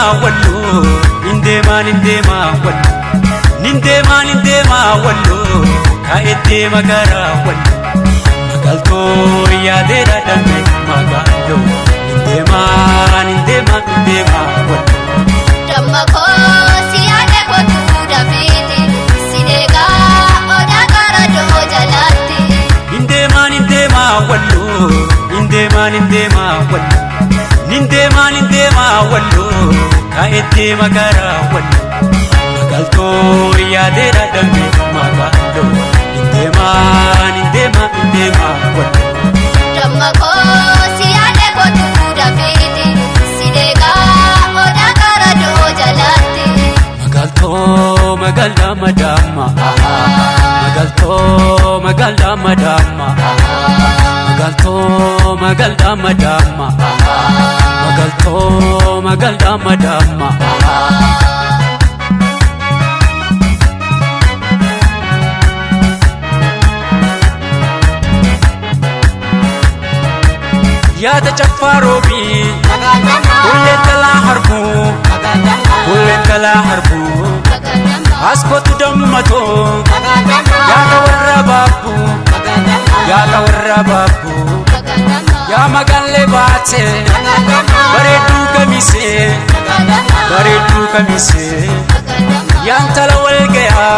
wallu nindema wallu nindema wallu kaete magara wallu magalto yaadera danne magalo nindema wallu damma ko siyaade ko tuuda fiti sidega oda gara do jalati nindema wallu nindema wallu nindema wallu kaete magara wallu magalto yaadera danne magalo nindema wallu damma ko siyaade ko tuuda fiti sidega oda gara do jalati magalto madama magalto madama magalto madama ya tachafarobi kullentala harbu askotu dammato ya tawarra babu ya magalle baate bareedu kamise yantala walgaya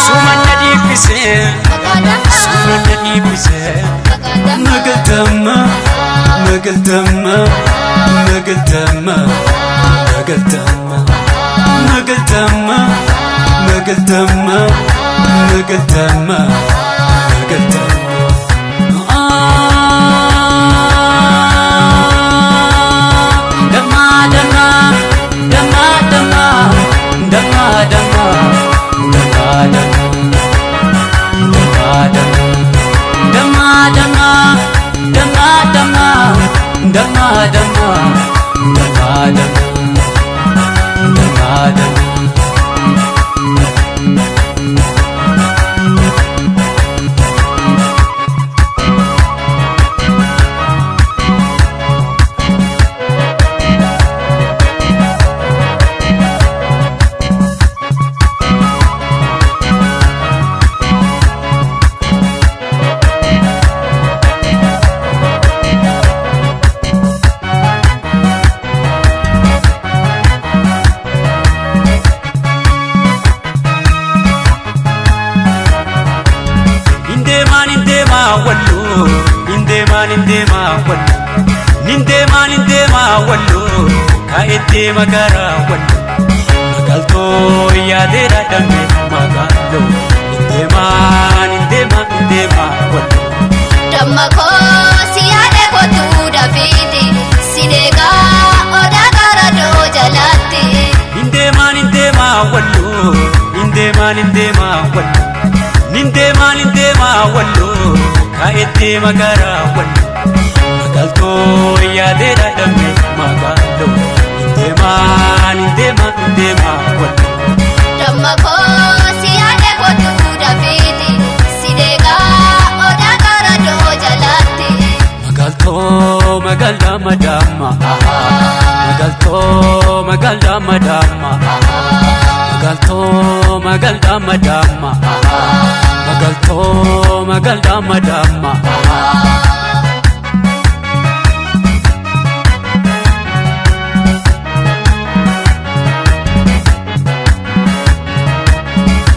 sumanna dibise magaltama nindema wallu kaete magara wallu magalto yaadera danne magalo nindema wallu damma ko siyaade ko tuuda fiti sidega oda gara do jalati nindema wallu nindema wallu kaete magara wallu magalto yaadera danne magalo nindema wallu damma ko siyaade ko tuuda fiti sidega oda gara do jalati magalto madama magalto madama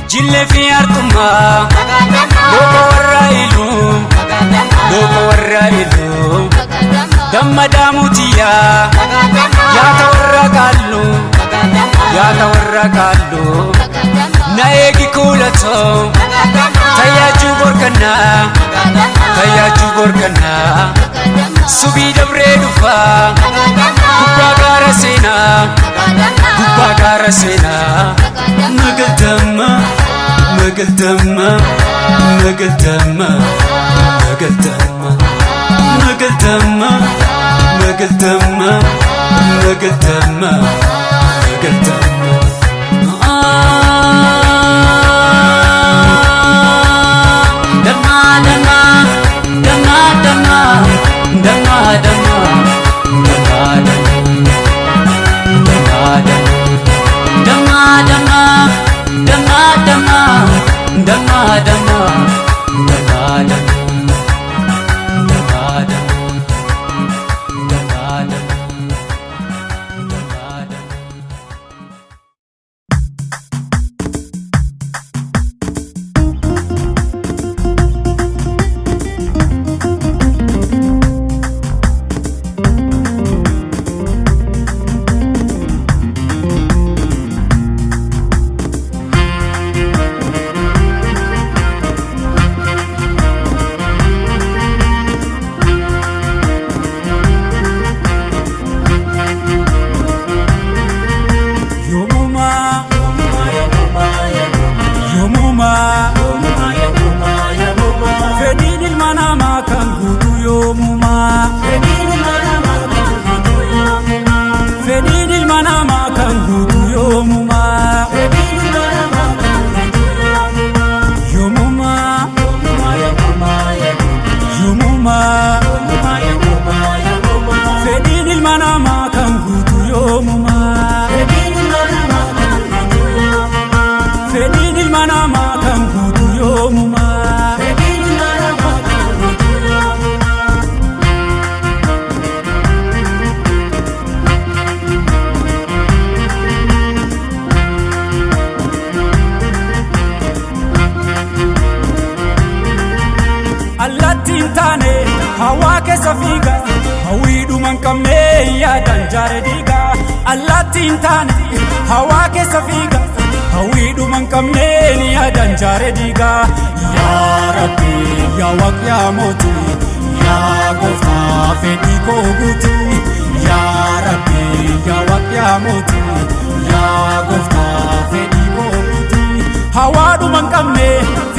jille fi artuma loko warra ilu damma damutiya ya tawarra kallu na egi kulato tayaju borkana subi dabre dufa gubba gara sena magaltama tintaane hawaa keessa fiiga hawwiidhuma hin qabneen yaadan jaare diiga yaa Rabbi yaa Waaqi yaa mootii yaa Gooftaa fedhii koo guutii yaa Rabbi yaa Waaqi yaa mootii yaa Gooftaa fedhii koo guutii hawaadhuma hin qabne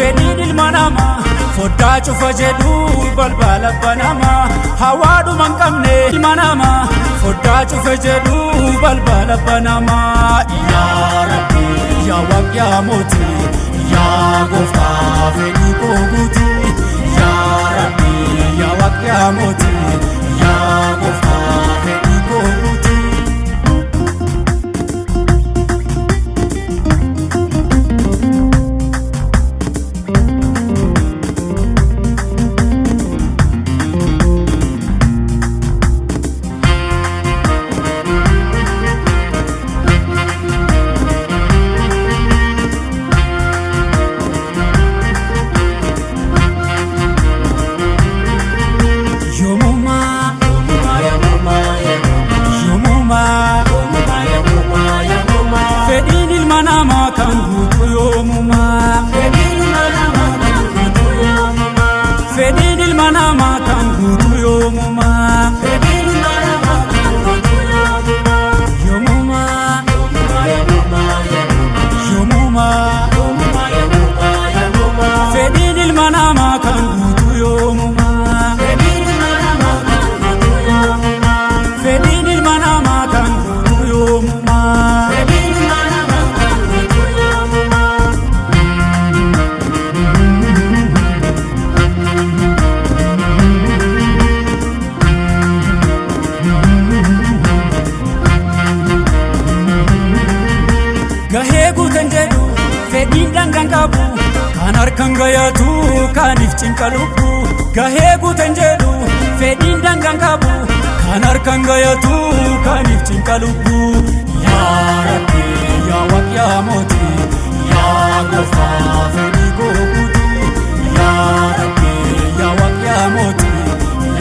fedhiin ilma namaa foddaa cufa jedhu balbala banamaa hawaadhuma hin qabne ilma namaa foddaa cufa jedhu balbala banamaa yaa Rabbi yaa Waaqi yaa mootii yaa Gooftaa fedhii koo guutii yaa Rabbi yaa Waaqi yaa mootii yaa Gooftaa fedhii koo guutii kan gayatu kan iftiin qalubu gahee guutan jedhu fedhiin dangaan qabu kan harkaan gayatu kan iftiin qalubu yaa Rabbi yaa Waaqi yaa mootii yaa Gooftaa fedhii koo guutii yaa Rabbi yaa Waaqi yaa mootii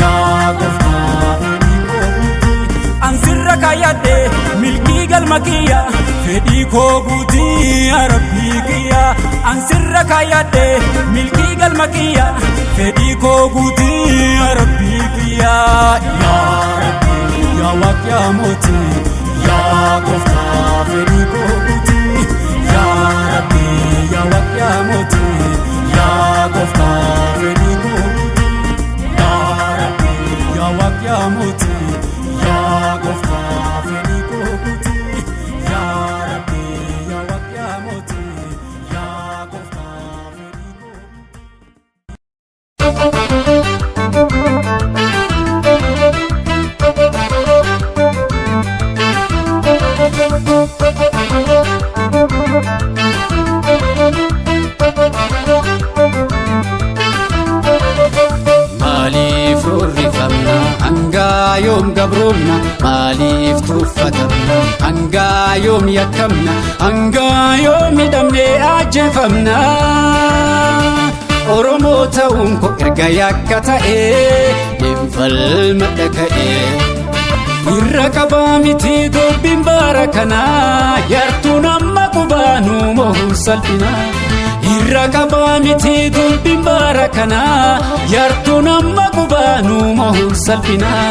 yaa Gooftaa fedhii koo guutii ansirra kaayadhe milkii galma kiyya fedhii koo guutii yaa Rabbi kiyya ansirra kaayadhe milkii galma kiyya fedhii koo guutii yaa Rabbi kiyya yaa Rabbi yaa Waaqi yaa mootii yaa Gooftaa fedhii koo guutii yaa Rabbi yaa Waaqi yaa mootii yaa Gooftaa fedhii koo guutii yaa Rabbi yaa Waaqi yaa mootii yaa Gooftaa fedhii koo guutii yaa Rabbi yaa Waaqi yaa mootii yaa Gooftaa fedhii koo Maaliif rorrifamna hangaa yoom gabroomna maaliif tuffatamna hangaa yoom yakkamna hangaa yoom hidhamnee ajjeefamna Oromoo ta'uun koo erga yakka ta'ee hin falmadha ka'ee irra qabaa miti dubbiin bara kanaa yartuun amma qubaanuu mohuun salphinaa irra qabaa miti dubbiin bara kanaa yartuun amma qubaanuu mohuun salphinaa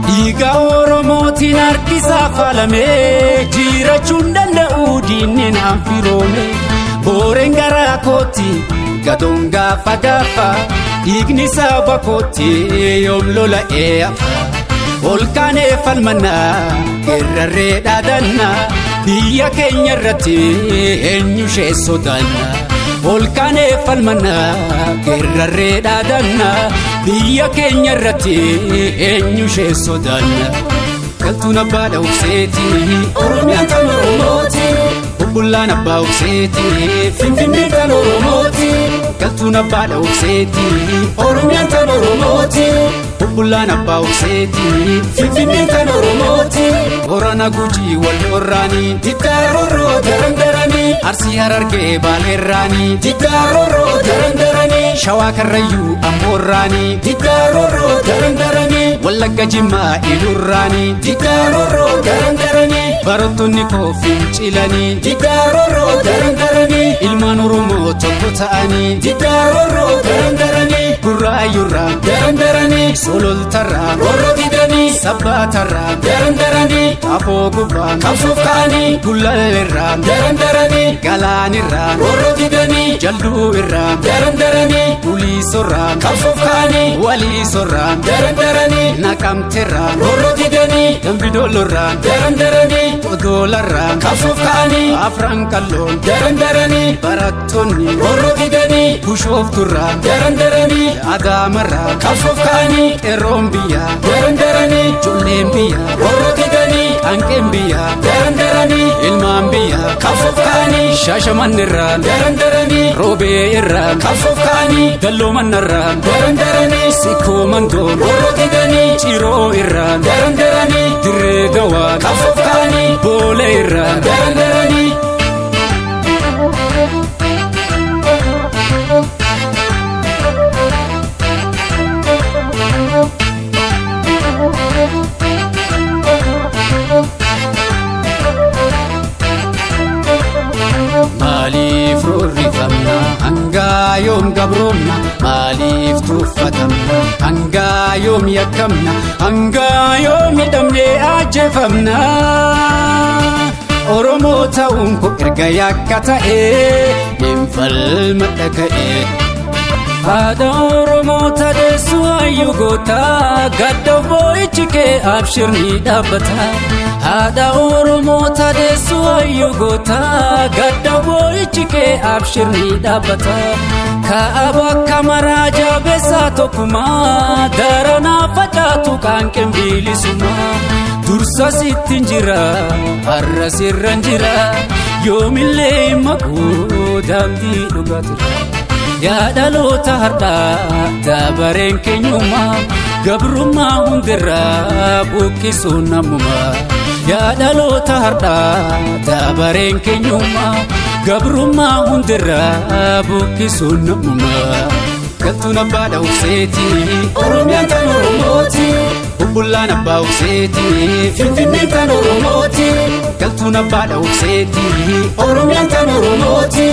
dhiiga Oromootiin harkisaa faalamee jirachuun danda'uu diinni naan firoome booreen garaa kootti gadoon gaafa gaafa dhiigni saba kootti yoom lola'ee hafa olkaanee falmannaa irrarree dhaadannaa biyya keenya irratti eenyushee sodaannaa olkaanee falmannaa irrarree dhaadannaa biyya keenya irratti eenyushee sodaannaa galtuun abbaa dha'ufseetii Oromiyaan kan Oromooti bubbullaan abbaa ufseetii Finfinneen kan Oromooti galtuun abbaa dha'ufseetii Oromiyaan kan Oromooti bubbullaan abbaa ufseetii Finfinneen kan Oromooti Boorana Gujii wal qorraanii Diddaarorroo darandaranii Arsii Harargee Baaleerraanii Diddaarorroo darandaranii Shawaa Karrayyuu Amboorraanii Diddaarorroo darandaranii Wallagga Jimmaa Ilurraanii Diddaarorroo darandaranii barattoonni koo fincilanii Diddaarorroo darandaranii ilmaan Oromoo tokko ta'anii Diddaarorroo darandaranii Burraayyuurraa darandaranii Sololtarraa Roorroo didanii Sabbaatarraa darandaranii Xaafoo gubbaa Qabsuuf ka'anii Gullalleerraa darandaranii Galaanirraa Roorroo didanii Jalduu irraa darandaranii Uliisorraa Qabsuuf ka'anii Waliisorraa darandaranii Naqamteerraa Roorroo didanii Dambidoolorraa darandaranii Odoolarraa Qabsuuf ka'anii Afran qalloon darandaranii barattoonni Roorroo didanii Bushoofturraa darandaranii Adaamarraa Qabsuuf ka'anii qeerroon biyyaa darandaranii ijoolleen biyyaa Roorroo didanii Qaanqeen biyyaa darandaranii ilmaan biyyaa Qabsuuf ka'anii Shaashamannirraa darandaranii Roobee irraa Qabsuuf ka'anii Dalloomanarraa darandaranii Sikkoo mandoon Roorroo didanii Ciroo irraa darandaranii Dirree Dawaa Qabsuuf ka'anii Boolee irraa darandaranii Maaliif roorrifamna hangaa yoom gabroomna maaliif tuffatamna hangaa yoom yakkamna hangaa yoom hidhamnee ajjeefamna Oromoo ta'uun koo erga yakka ta'ee hin falmadha ka'ee Haadha Oromoo tadeessu hayyuu goota gadda boo'ichi kee abshirni dhaabbata Haadha Oromoo tadeessu hayyuu goota gadda boo'ichi kee abshirni dhaabbata Kaaba akka maraa jabeessaa tokkumaa daranaa facaatu qaanqeen bilisummaa Dursa sittin jira har'a sirran jira yoomillee maquu daandii dhugaatira Yaa dhaloota har'aa dabareen keenyummaa gabrummaa hundirraa buqqisuun namummaa Yaa dhaloota har'aa dabareen keenyummaa gabrummaa hundirraa buqqisuun namummaa Galtuun abbaa dha'ufseetii Oromiyaan kan Oromooti Bubbullaan abbaa ufseetii Finfinneen kan Oromooti Galtuun abbaa dha'ufseetii Oromiyaan kan Oromooti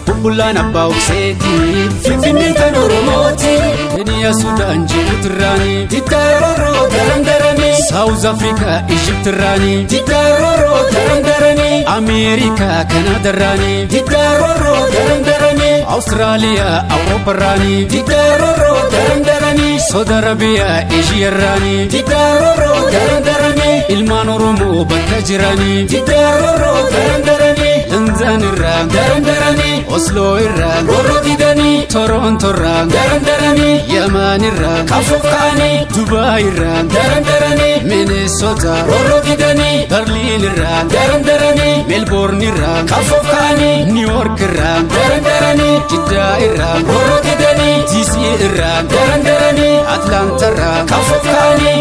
Bubbullaan abbaa ufseetii Finfinneen kan Oromooti Keniyaa Sudaan Jibuutirraanii Diddaarorroo darandaranii Saawuz Afrikaa Ijiptirraanii Diddaarorroo darandaranii Ameerikaa Kanaadarraanii Diddaarorroo darandaranii Awustiraaliyaa Awuroopparraanii Diddaarorroo darandaranii Saudi Arabiyaa Eeshiyaarraanii Diddaarorroo darandaranii ilmaan Oromoo bakka jiranii Diddaarorroo darandaranii London irraa darandaranii Osloo irraa Roorroo didanii Toronto irraa darandaranii Yamaan irraa Qabsuuf ka'anii Dubaay irraa darandaranii Minnesota Roorroo didanii Berliin irraa darandaranii Melbourne irraa Qabsuuf ka'anii New York irraa darandaranii Jiddaa irraa Roorroo didanii DC irraa darandaranii Atlanta irraa Qabsuuf ka'anii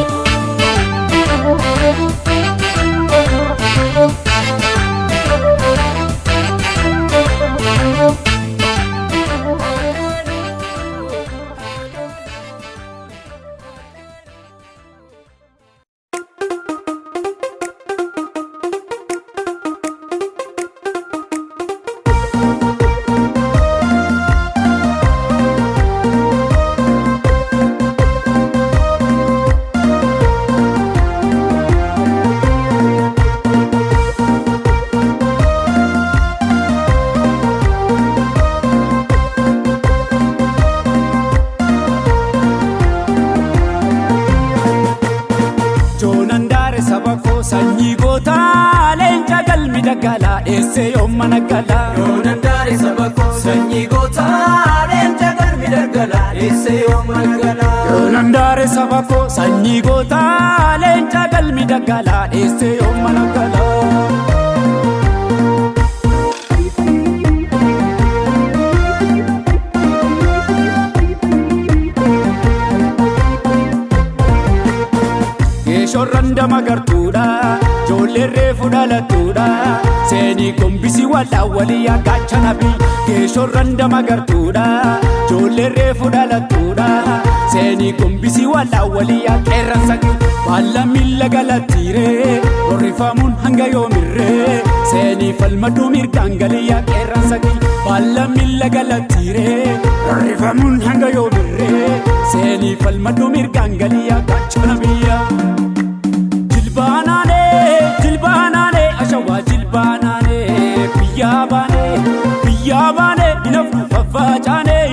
Sanyii gootaa leenca galmi daggalaa dheessee yooma naggalaa Yoonan daare saba koo sanyii gootaa leenca galmi daggalaa dheessee yooma naggalaa Yoonan daare saba koo sanyii gootaa leenca galmi daggalaa dheessee yooma naggalaa Geeshorran dama gartuudha joolleen reefu dhalattuudha seenii gombisi walaa walii akka nabi Geeshorran dama gartuudha joolleen reefu dhalattuudha seenii gombisi walaa walii akka qeerransa Baala miila galatiiree Rorrifamuun hanga yoomirree Seenii falmaduu mirgaan galiyyaa qeerransa kii Baala miila galatiiree Rorrifamuun hanga yoomirree Seenii falmaduu mirgaan galiyyaa gaachana biyyaa Jilbaanaanee ashawaa jilbaanaanee biyyaa baanee inafnu faffacaanee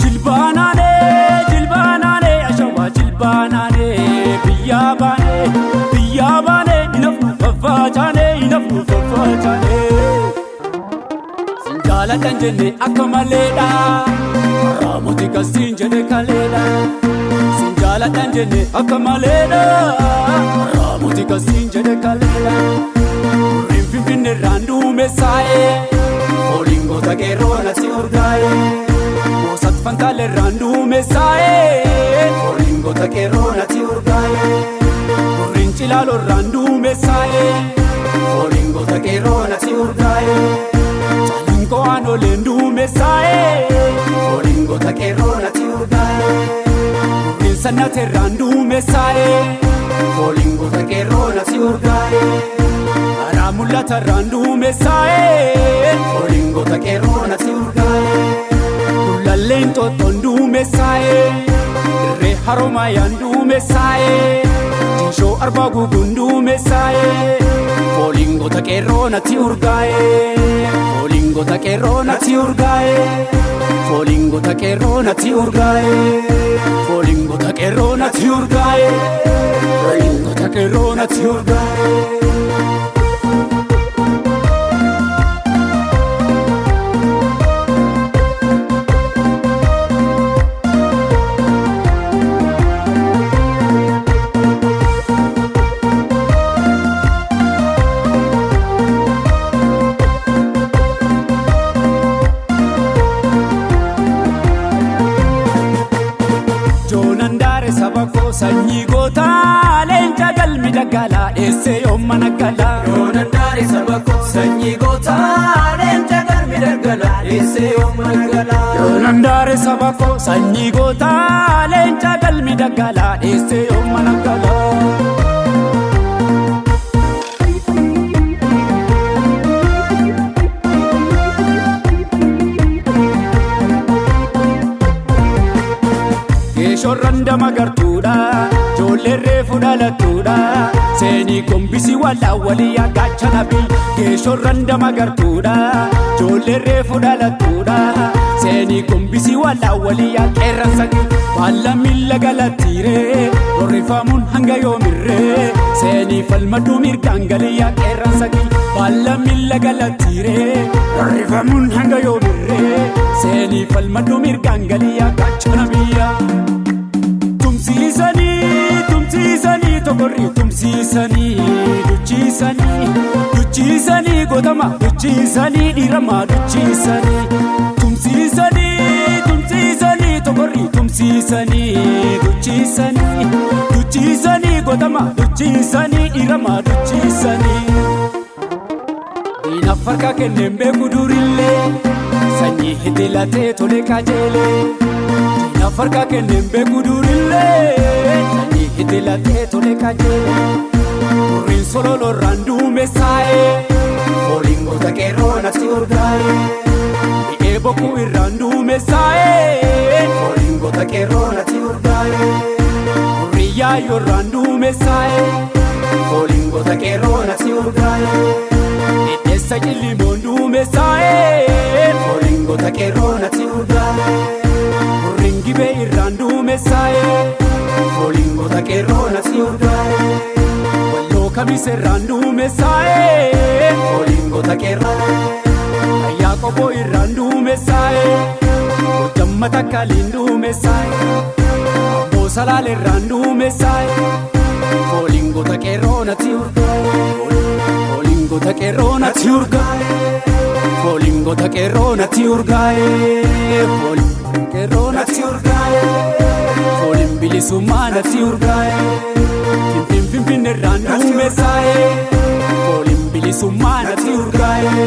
Jilbaanaanee ashawaa jilbaanaanee biyyaa baanee inafnu faffacaanee Sinjaaladhaan jenne akka maleedha Raamooti kasiin jedhe kaleedha Sinjaaladhaan jenne akka maleedha Raamooti kasiin jedhe kaleedha Kurriin Finfinneerraan duumessaa'ee Olingoota qeerroo natti urgaa'ee Moosat Fantaalleerraan duumessaa'ee Olingoota qeerroo natti urgaa'ee Kurriin Cilaaloorraan duumessaa'ee Olingoota qeerroo natti urgaa'ee Caalinqoo Aanoleen duumessaa'ee Olingoota qeerroo natti urgaa'ee Kurriin Sannateerraan duumessaa'ee Olingoota qeerroo natti urgaa'ee Karaa mul'atarraan duumessaa'ee Olingoota qeerroo natti urgaa'ee Kullalleen Xooxxoon duumessaa'ee Dirree Haroomaayaan duumessaa'ee Tiishoo Arbaa Guguun duumessaa'ee Olingoota qeerroo natti urgaa'ee Olingoota qeerroo natti urgaa'ee Olingoota qeerroo natti urgaa'ee Olingoota qeerroo natti urgaa'ee Olingoota qeerroo natti urgaa'ee Sanyii gootaa leenca galmi daggalaa dheessee yooma naggalaa Yoonandaare saba koo sanyii gootaa leenca galmi daggalaa dheessee yooma naggalaa Yoonandaare saba koo sanyii gootaa leenca galmi daggalaa dheessee yooma naggalaa Geeshorran dama gartuudha Joolleen reefu dhalattuudha Seenii gombisii walaawwaliyaa gaachana bii Geeshorran dama gartuudha Joolleen reefu dhalattuudha Seenii gombisii walaawwaliyaa qeerransa kii Baala miila galatiiree Rorrifamuun hanga yoomirree Seenii falmaduu mirgaan galiyyaa qeerransa kii Baala miila galatiiree Rorrifamuun hanga yoomirree Seenii falmaduu mirgaan galiyyaa gaachana biyyaa Tumsiisanii tokkorri tumsiisanii duchiisanii godama duchiisanii dhiiramaa duchiisanii Tumsiisanii tokkorri tumsiisanii duchiisanii godama duchiisanii dhiiramaa duchiisanii Diinaaf harka kenneen beeku durillee sanyii hidhilatee tole kajeelee Diinaaf harka kenneen beeku durillee sanyii hidhilatee tole kajeelee Kurriin sololoorraan duumessaa'ee Olingoota qeerroo natti urgaa'ee Mi'ee bokkuu irraan duumessaa'ee Olingoota qeerroo natti urgaa'ee Kurrii yaayyoorraan duumessaa'ee Olingoota qeerroo natti urgaa'ee Dhedheessa Qillimoon duumessaa'ee Olingoota qeerroo natti urgaa'ee Kurriin Gibee irraan duumessaa'ee Olingoota qeerroo natti urgaa'ee Walloo Kamiseerraan duumessaa'ee Olingoota qeerroo Ayyaa Qoboo irraan duumessaa'ee Hojjamma Takkaliin duumessaa'ee Ammoo Salaaleerraan duumessaa'ee Olingoota qeerroo natti urgaa'ee Olingoota qeerroo natti urgaa'ee Olingoota qeerroo natti urgaa'ee Olingoota qeerroo natti urgaa'ee Olin bilisummaa natti urgaa'ee Finfinneerraan duumessaa'ee Olin bilisummaa natti urgaa'ee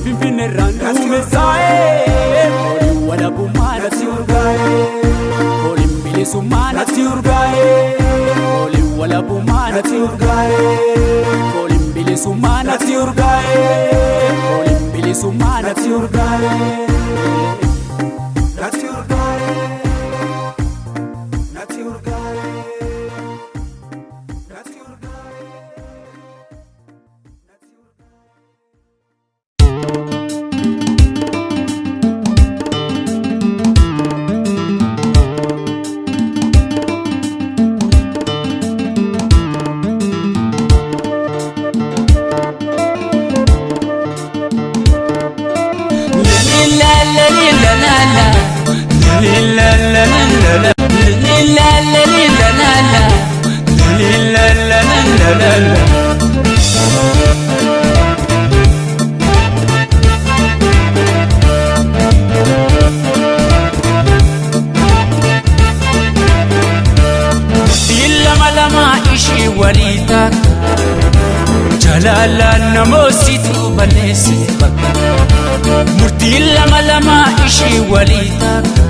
Finfinneerraan duumessaa'ee Olin walabummaa natti urgaa'ee Olin bilisummaa natti urgaa'ee Kooliin bilisummaa natti urgaa'e. Kooliin bilisummaa natti urgaa'e. Natti urgaa'e. Natti urgaa'e. Natti urgaa'e. Jalalaan namoositu balleesse bakka murtiin lama ishii walii takka.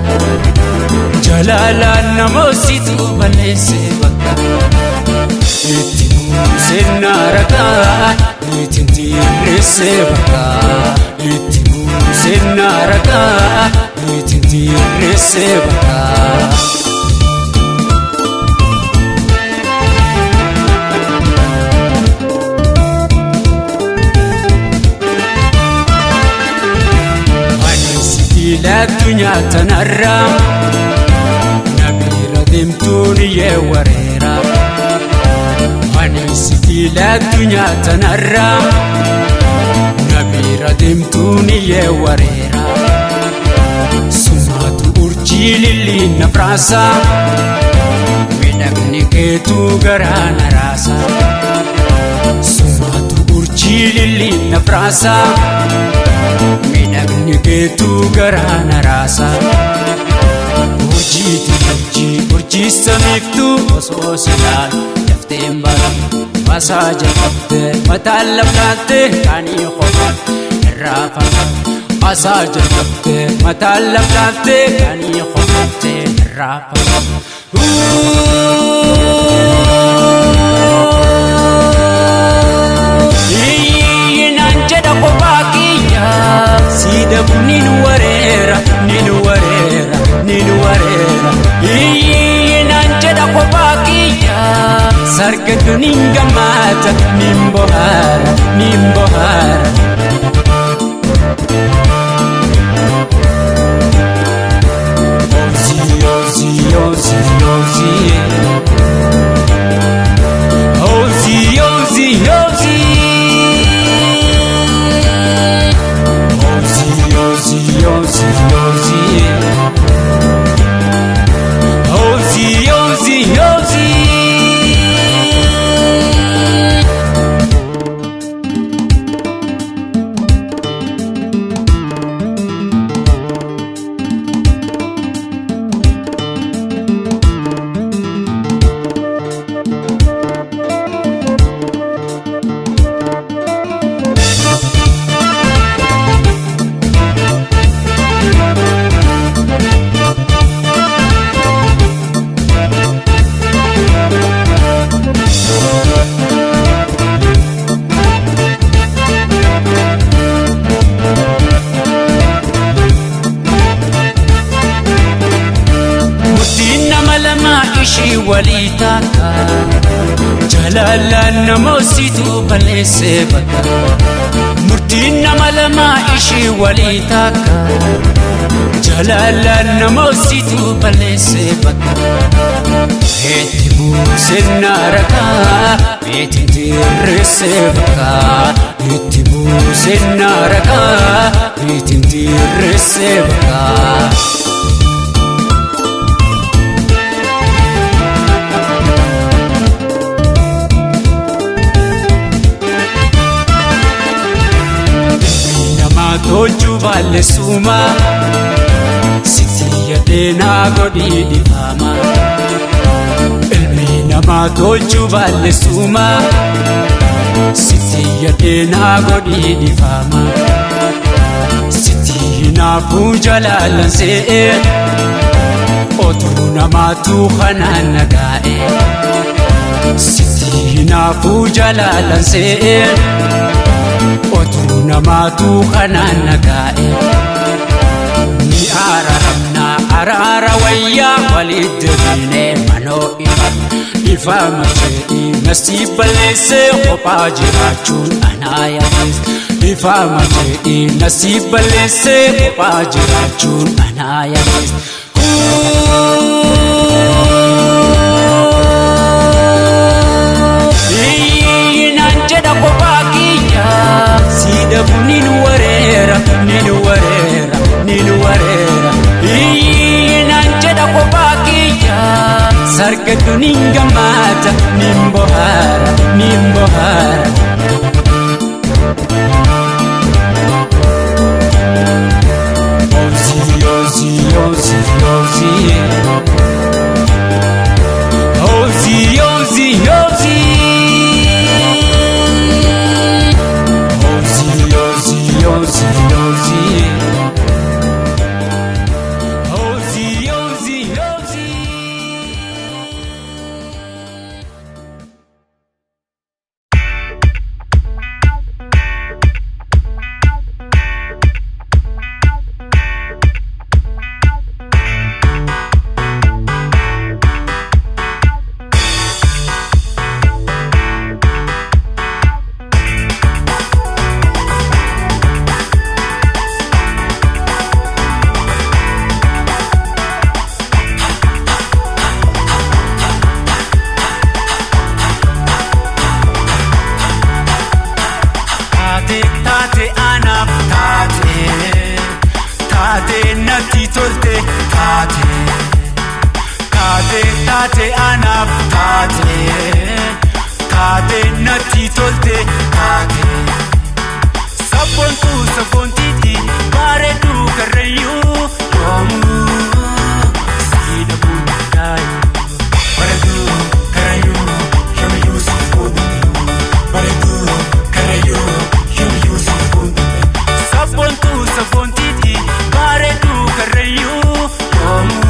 Jalalaan namoositu balleesse bakka itti buuseen naarakaa ittiin tirreesse bakka itti buuseen naarakaa ittiin tirreesse bakka. Laatu nyaatan har'aa nabiira deemtuun yee wareera. Aneesiti laatu nyaatan har'aa nabiira deemtuun yee wareera. Sumaatu urjii lilliin na firaasa miidhagni keetu garaa na raasa. Sumaatu urjii lilliin na firaasa miidhagni keetu garaa na raasa. Urjii samiiftuu osoo silaan dafteen bara baasaa jalqabdee mataan laflaattee kaanii qofaan irraa fagatte. Baasaa jalqabdee mataan laflaattee kaanii qofaattee irraa fagatte. Naan jedha kophaa kiyyaa siidabu nin wareera nin wareera nin wareera. Naan jedha kophaa kiyyaa sargatu nin gammaata nin bohaara nin bohaara. walii takka jalalaan namoositu balleesse bakka murtiin nama lama ishii walii takka jalalaan namoositu balleesse bakka heetti buuseen naarakaa beetiin tirreesse bakka heetti buuseen naarakaa beetiin tirreesse bakka. Toju vale suma sitiya dena godi difama elmi nama toju vale suma sitiya dena godi difama sitina pujalalan se otu nama tu khana nagae siti Hinaafuu jalalan se'e otuu namaatu kanaan nagaa'e ni araara wayyaa walitti deebinee manoo ifa machee'i nasiib balleessee kophaa jiraachuun anaa yaaddees ifa machee'i nasiib balleessee kophaa jiraachuun anaa yaaddees. Nanjeda kophaa kiyya siidabu nin wareera nanjeda kophaa kiyya sargatu nin gammaata nin bohaara Taate anaaf taate natti tolte taate sabboontiiti bareedduu karrayyuu yoomuu siidha buudhaayu bareedduu karrayyuu yoomiyyuu si fuudhuu bareedduu karrayyuu yoomiyyuu si fuudhuu sabboontiiti bareedduu karrayyuu yoomuu.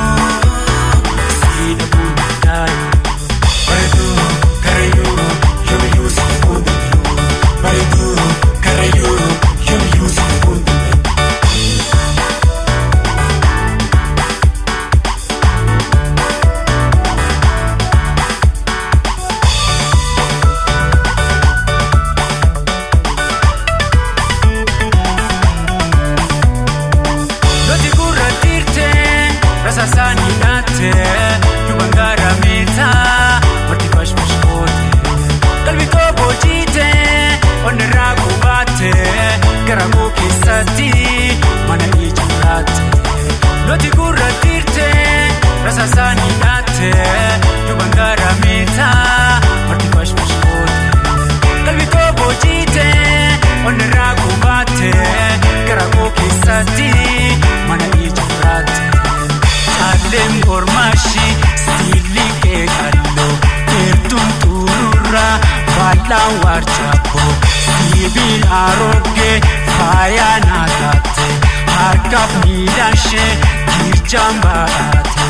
Lawar chapo, sibil aroge, faya natate, harkaf nidashe, kirjambaate.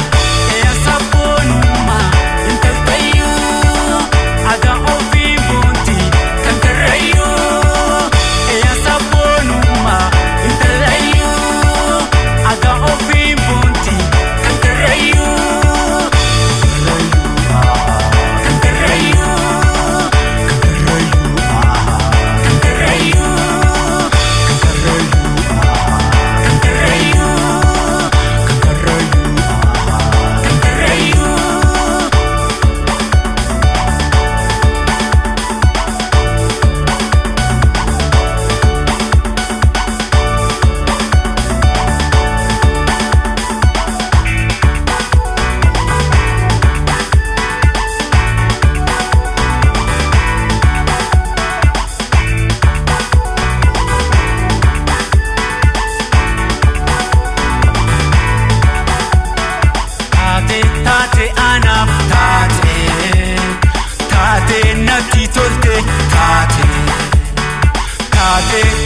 Eya sabonuma, intalpayu, aga ofi bunti, kankarayu. Eya sabonuma, intalpayu, aga ofi bunti, kankarayu.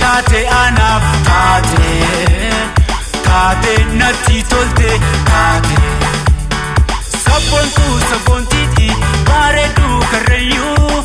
Taate anaaf taate natti tolte taate sabboontiiti bareedduu karrayyuu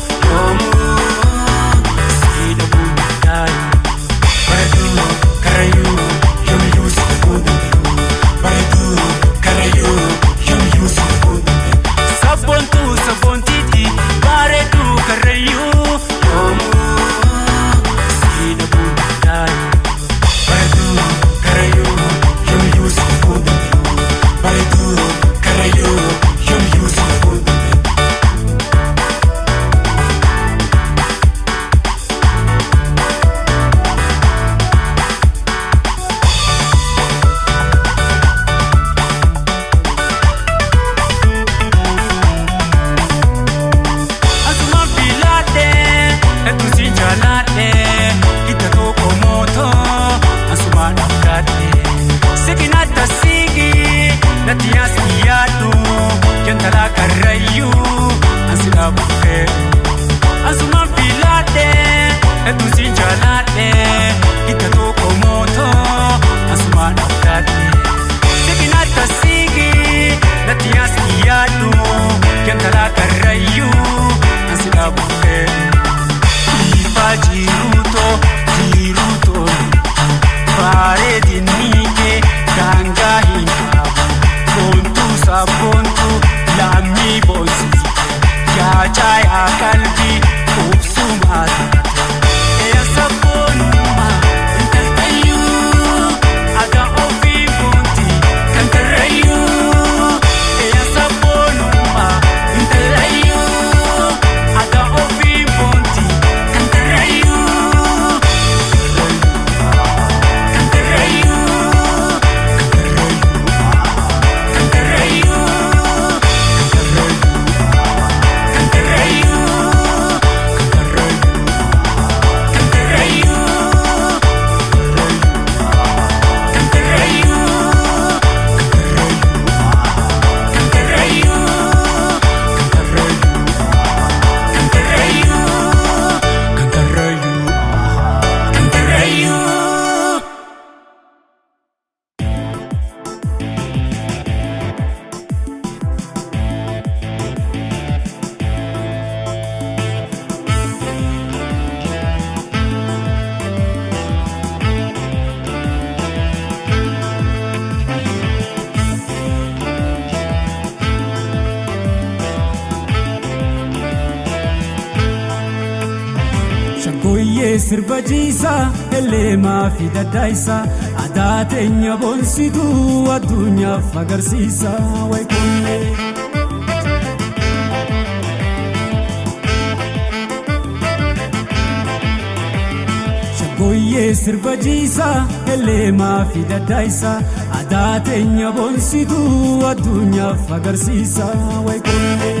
Shakoye sirba jiisa eleemaa fi daddaayisa aadaa teenya boonsitu addunyaaf agarsiisa wayikuulee. Shakoye sirba jiisa eleemaa fi daddaayisa aadaa teenya boonsitu addunyaaf agarsiisa wayikuulee.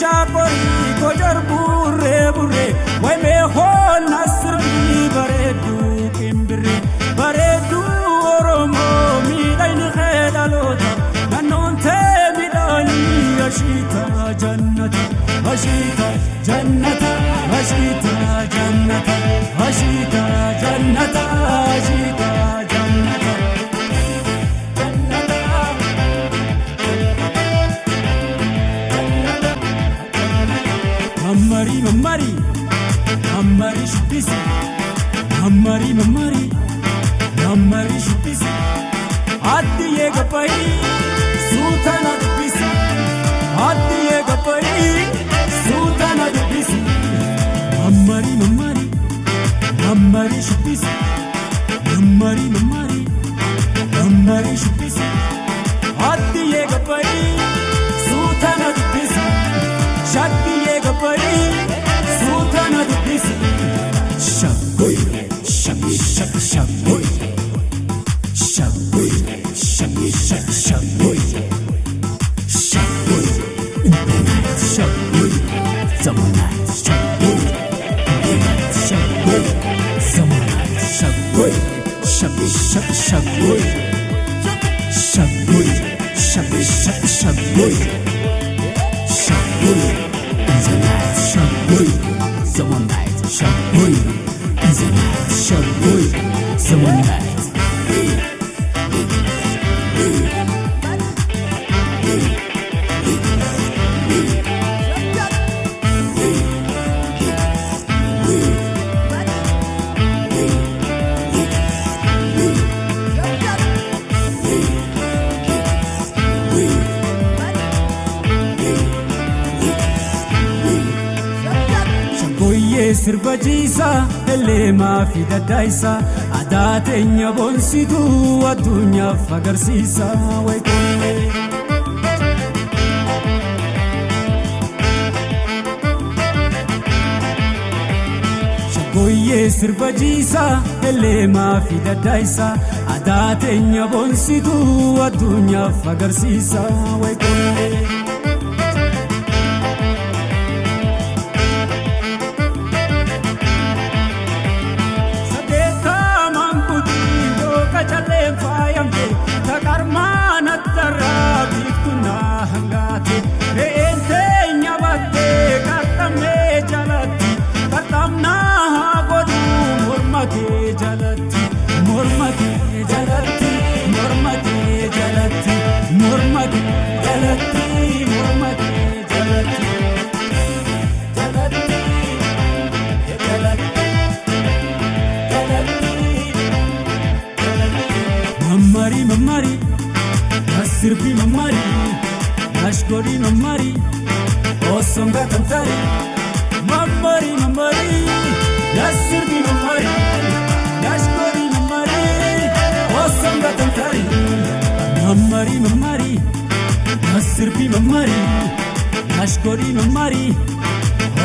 Shapori kojar burre burre, way me hol nasr bi baredu kimbire, baredu oromo mi dain khedalota, nanon te mi dani ashita jannata, ashita jannata, ashita jannata, ashita jannata, ashita jannata. Mamari, mamari shupisi, mamari shupisi. Adi ye gapai, sultana dupisi. Adi ye gapai, sultana dupisi. Mamari shupisi, mamari shupisi. Adi ye gapai, sultana dupisi. Shadi ye gapai. Sultana dupisi, shaboy, shaboy, shaboy, shaboy, shaboy, shaboy, shaboy. In the night, shaboy, summer night, shaboy, in the night, shaboy, summer night, shaboy, shaboy, shaboy, shaboy, shaboy, shaboy, shaboy. In the night, shaboy. Someone night, shaboy. In the night, shaboy. Someone night. sirba jiisa eleemaa fi daddaayisa aadaa teenya boonsitu addunyaaf agarsiisa wayqoolee. Goyee sirba jiisa eleemaa fi daddaayisa aadaa teenya boonsitu addunyaaf agarsiisa wayqoolee. Mamari, nasirbi mamari, nashgori mamari, osonga kantari. Mamari, nasirbi mamari, nashgori mamari, osonga kantari. Mamari, nasirbi mamari, nashgori mamari,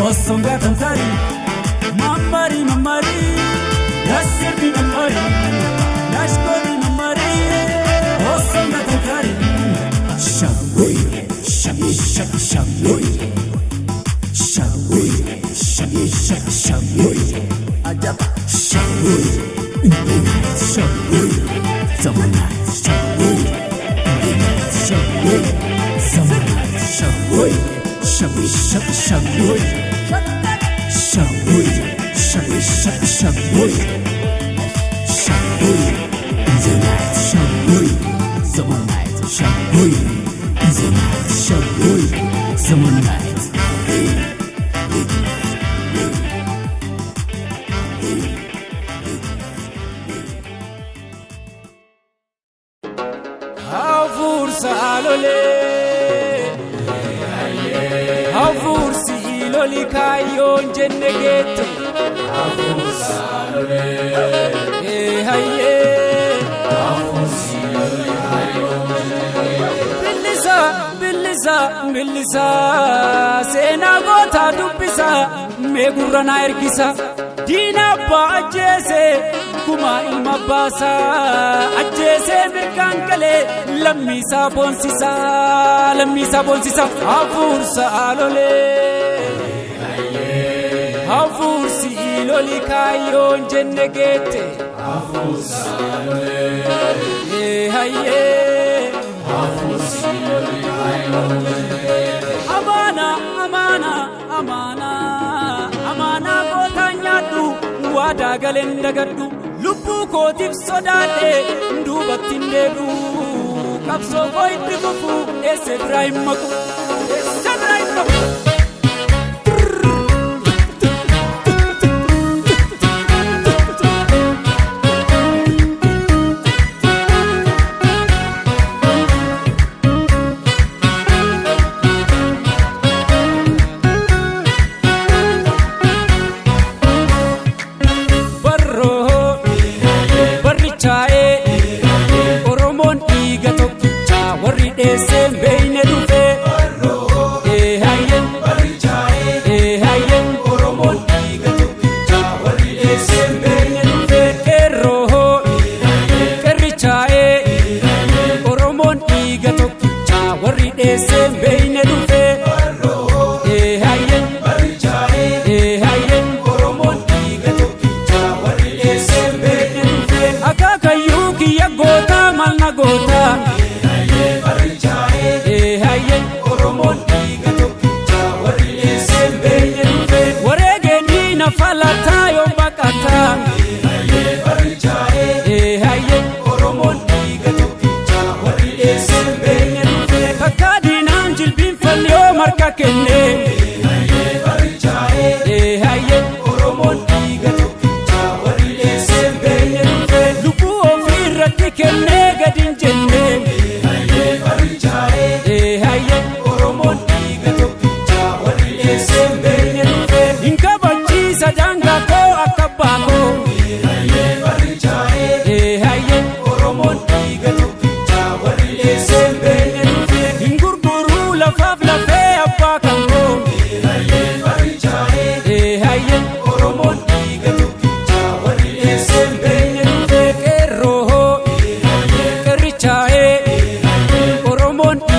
osonga kantari. Mamari, nasirbi mamari, nashgori mamari. Shagoy, shagoy, shagoy, shagoy, shagoy, shagoy, ajab, shagoy, shagoy, zamanat, shagoy, shagoy, zamanat, shagoy, shagoy, shagoy, shagoy, shagoy, shagoy, shagoy, zamanat, shagoy, zamanat, shagoy. Shagoy, someone night. Havur salole, havur siloli kayon jennegete. Havur salole, haye. Havur siloli kayon jennegete. Bilisa seena goota dubbisa meegurra na ergisa diina abbaa ajjeese kuma ilma baasa ajjeese mirgaan galee lammiisaa boonsisa hafuursa alolee hafuursi iloli kaayyoon jenne geette hafuursa alolee hayyee hafuursi iloli kaayyoon Amana goota nyaadhu waadaa galeen dagadhu lubbuu kootiif sodaadhe duubatti hin deebi'u qabsoo koo itti fufu eessa biraa hin maqu. Sada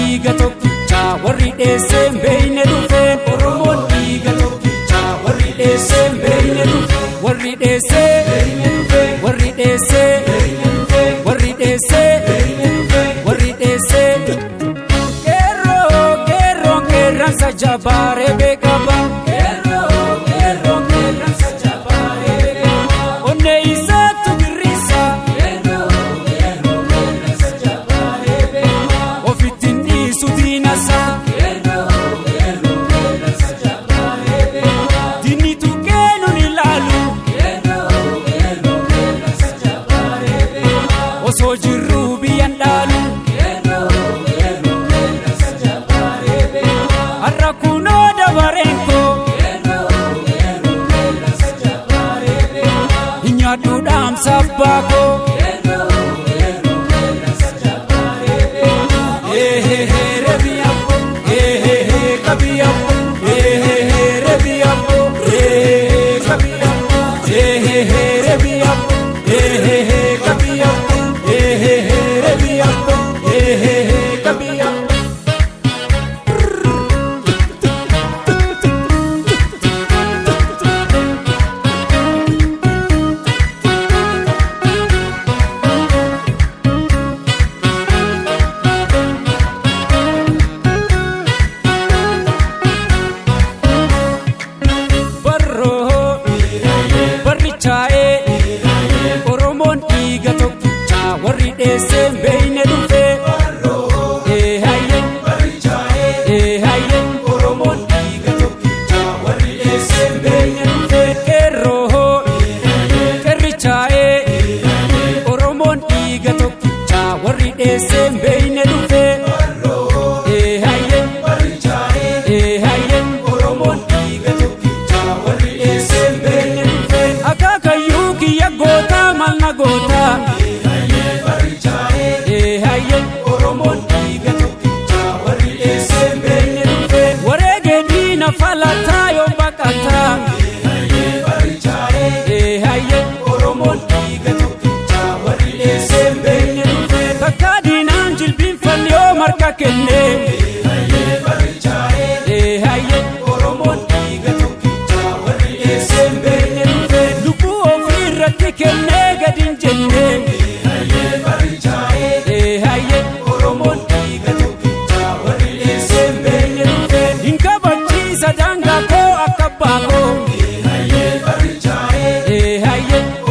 dhiiga tokkicha warri dheesseen beeyne dhufeen Oromoon dhiiga tokkicha warri dheesseen beeyne dhufeen warri dheessee warri dheessee warri dheessee warri dheessee Qeerroon qeerransa jabaaree beekaba Qeerroon qeerransa jabaaree beekaba Onnee isaatu girrisa Qeerroon qeerransa jabaaree beekaba Ofittiin dhiisu diinasa Qeerroon qeerransa jabaaree beekaba Diinni tuqee nun ilaalu Qeerroon qeerransa jabaaree beekaba Osoo jirruu biyyan dhaalu Har'a kunoo dabareenko Hinyaadhu dhaamsa abbaako Rebi abbo kabi abbo rebi abbo kabi abbo rebi abbo kabi abbo rebi abbo kabi abbo Oromoon dhiiga tokkicha warri dheesseen beeyne dhufee Oromoon dhiiga tokkicha warri dheesseen beeyne dhufee Qeerrichaa'ee Oromoon dhiiga tokkicha warri dheesseen beeyne dhufee Oromoon dhiiga tokkicha warri dheesseen beeyne dhufee Akaakayyuu kiyya gootaa malna gootaa Oromoon dhiiga tokkicha warri dheesseen beeyne dhufee Wareegee diina falataa yoo baqataa Oromoon dhiiga tokkicha warri dheesseen beeyne dhufee Takka diinaan jilbiinfalli yoo marka kennee Oromoon dhiiga tokkicha warri dheesseen beeyne dhufee Lubbuu ofii irratti kennee gadi hin jennee Oromoon dhiiga tokkicha warri dheesseen beeyne dhufee Hin kabachiisa daangaa koo akka abbaa koo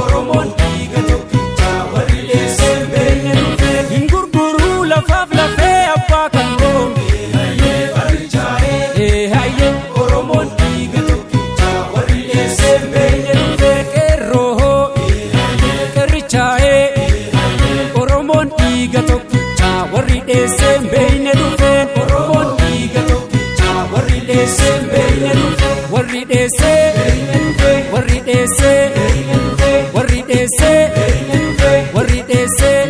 Oromoon dhiiga tokkicha warri dheesseen beeyne dhufee Hin gurguruu lafaaf lafee abbaa kan koo Oromoon dhiiga tokkicha warri dheesseen beeyne dhufee Qeerrichaa'ee Oromoon dhiiga tokkicha warri dheesseen beeyne dhufee Oromoon dhiiga tokkicha warri dheesseen beeyne dhufee warri dheessee warri dheessee warri dheessee warri dheessee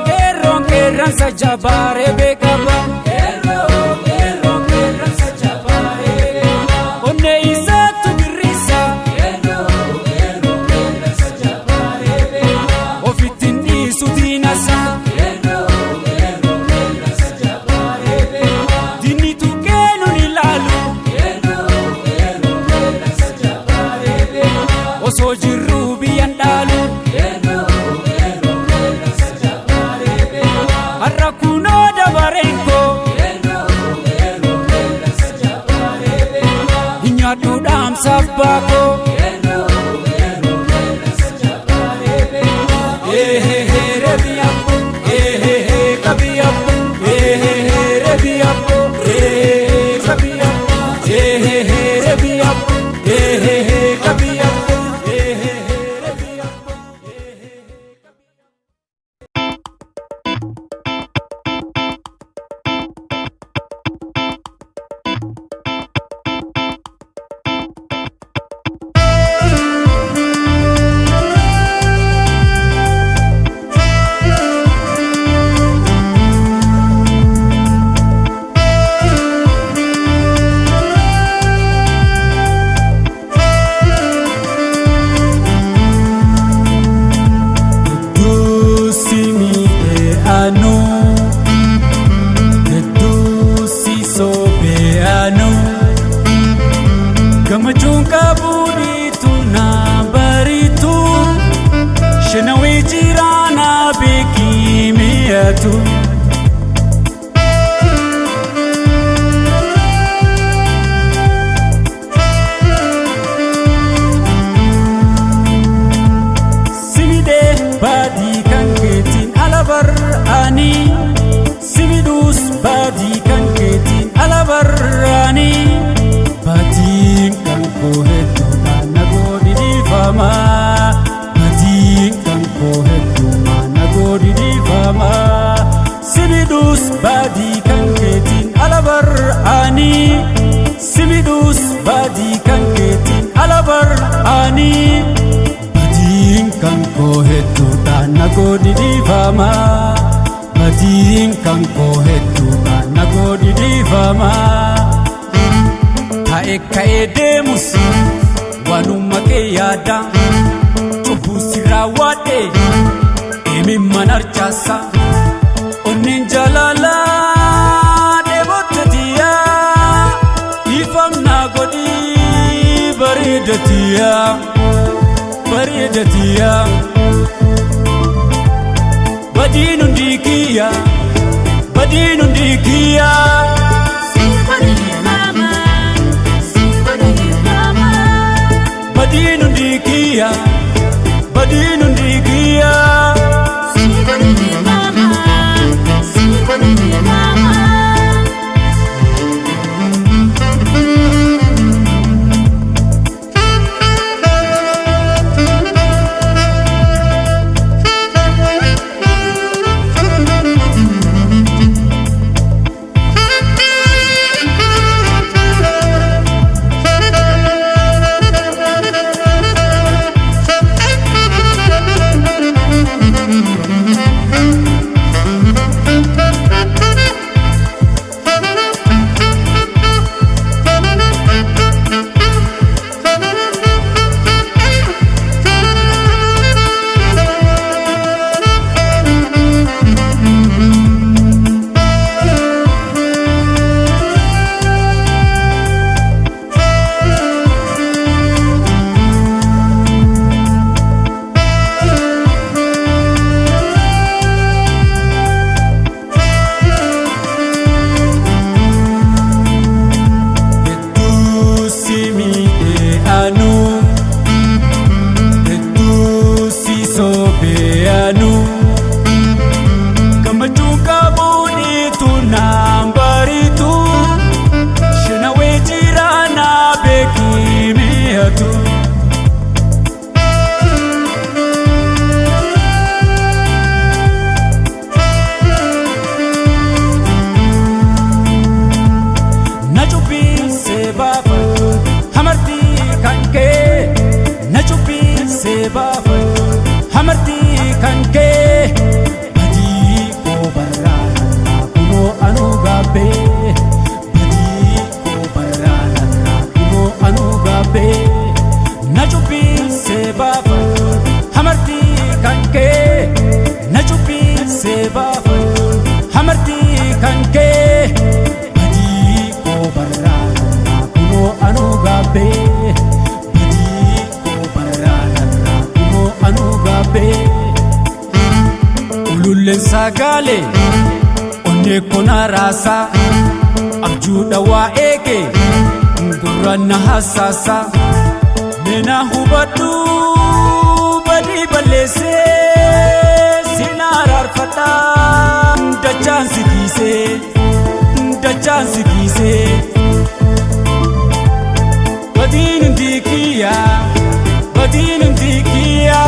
Qeerroon qeerransa jabaaree beekaba Qeerroon qeerransa jabaaree beekaba Onnee isaatu girrisa Qeerroon qeerransa jabaaree beekaba Ofittiin dhiisu diinasa Qeerroon qeerransa jabaaree beekaba Diinni tuqee nun ilaalu Qeerroon qeerransa jabaaree beekaba Osoo jirruu biyyan dhaalu Qeerroon qeerransa jabaaree beekaba Har'a kunoo dabareenko Hinyaadhu dhaamsa abbaako Rebi abbo kabi abbo rebi abbo kabi abbo rebi abbo kabi abbo rebi abbo yaadu. Simidee baadii kan keetiin ala bar'anii, simidhuus baadii kan keetiin ala bar'anii. Baadiin kan koo hedduudhaan na godhi dhiifama. Baadiin kan koo hedduudhaan na godhi dhiifama. Simidhuus baadii kan keetiin ala bar'anii, simidhuus baadii kan keetiin ala bar'anii. Baadiin kan koo hedduudhaan na godhi dhiifama. Baadiin kan koo hedduudhaan na godhi dhiifama. Ka'ee ka'ee deemus waanuma kee yaada. Cubbuu si raawwadhe imimmaan harcaasa. Onneen jaalalaa dheebotte tiyyaa, dhiifamnaa godhi bareeda tiyyaa, bareeda tiyyaa. Badiin hundi kiyyaa, badiin hundi kiyyaa. Badiin hundi kiyyaa, badiin hundi kiyyaa. Hamartii kan kee badii koo barraanaa kunoo anuu gaabbee. Badii koo barraanaa kunoo anuu gaabbee. Na cubbiisee baafadhu hamartii kan kee, na cubbiisee baafadhu hamartii kan kee. Badii koo barraanaa kunoo anuu gaabbee. Ululleen sagaalee onnee kona raasaa, abjuudha waa eege gurraan na hasaasa. Meena hubadhu badii balleessee sina araarfadha. Dachaan si kiisee, dachaan si kiisee. Badiin hundi kiyyaa, badiin hundi kiyyaa.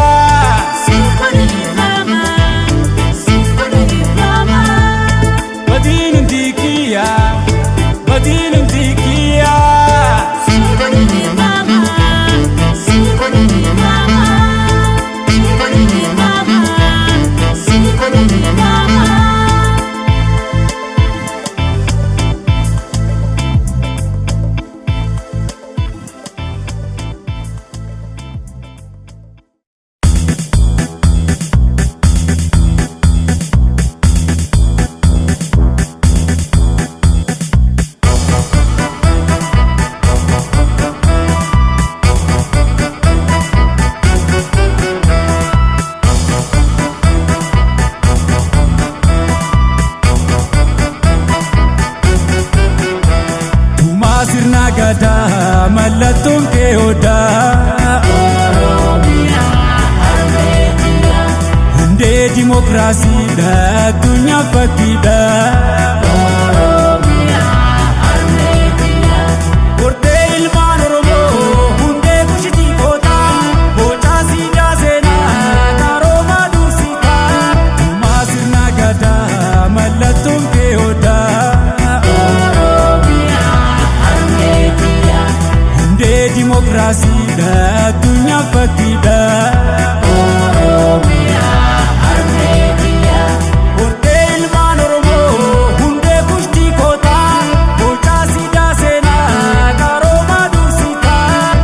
Badiin hundi kiyyaa, badiin hundi kiyyaa. gada mallattoon kee odaa hundee dimokiraasiidha addunyaa fakkiidha Hortee ilmaan Oromoo hundee kushitii kootaa bocaa siidaa seenaa qaroomaa dursitaa Dhumaa sirna gadaa mallattoon kee odaa hundee dimokiraasiidha addunyaa fakkiidha Hortee ilmaan Oromoo hundee kushitii kootaa bocaa siidaa seenaa qaroomaa dursitaa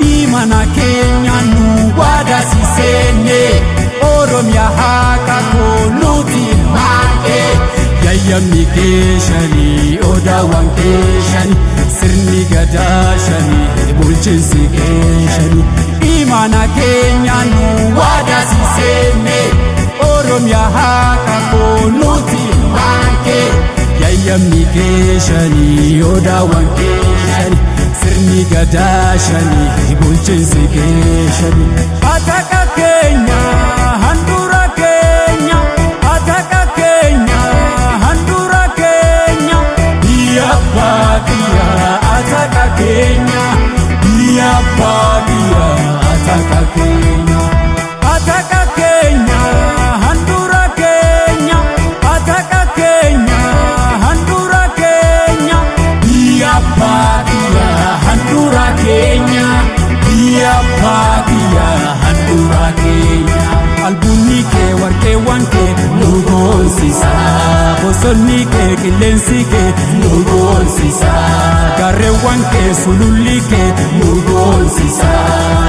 Imana keenya nu waadasiseenye Oromiyaa haqa nuti maake Yayyamni keeshanii odaawwan keeshanii sirni gadaa shanii bulchiinsi keeshanii Imana keenya nu waadasiseenye Oromiyaa haqa nuti maake Yayyamni keeshanii odaawwan keeshanii sirni gadaa shanii bulchiinsi keeshanii Ataka keenya handura keenya Ataka keenya handura keenya Yabbaa kiyya ataka keenya Yabbaa kiyya ataka keenya Ataka keenya handura keenya Ataka keenya handura keenya Yabbaa kiyya handura keenya Yabbaa kiyya handura keenya Albuunni kee warqeewwan kee nu boonsisa Bosonni kee qilleensi kee nu boonsisa Gaarreewwan kee sululli kee nu boonsisa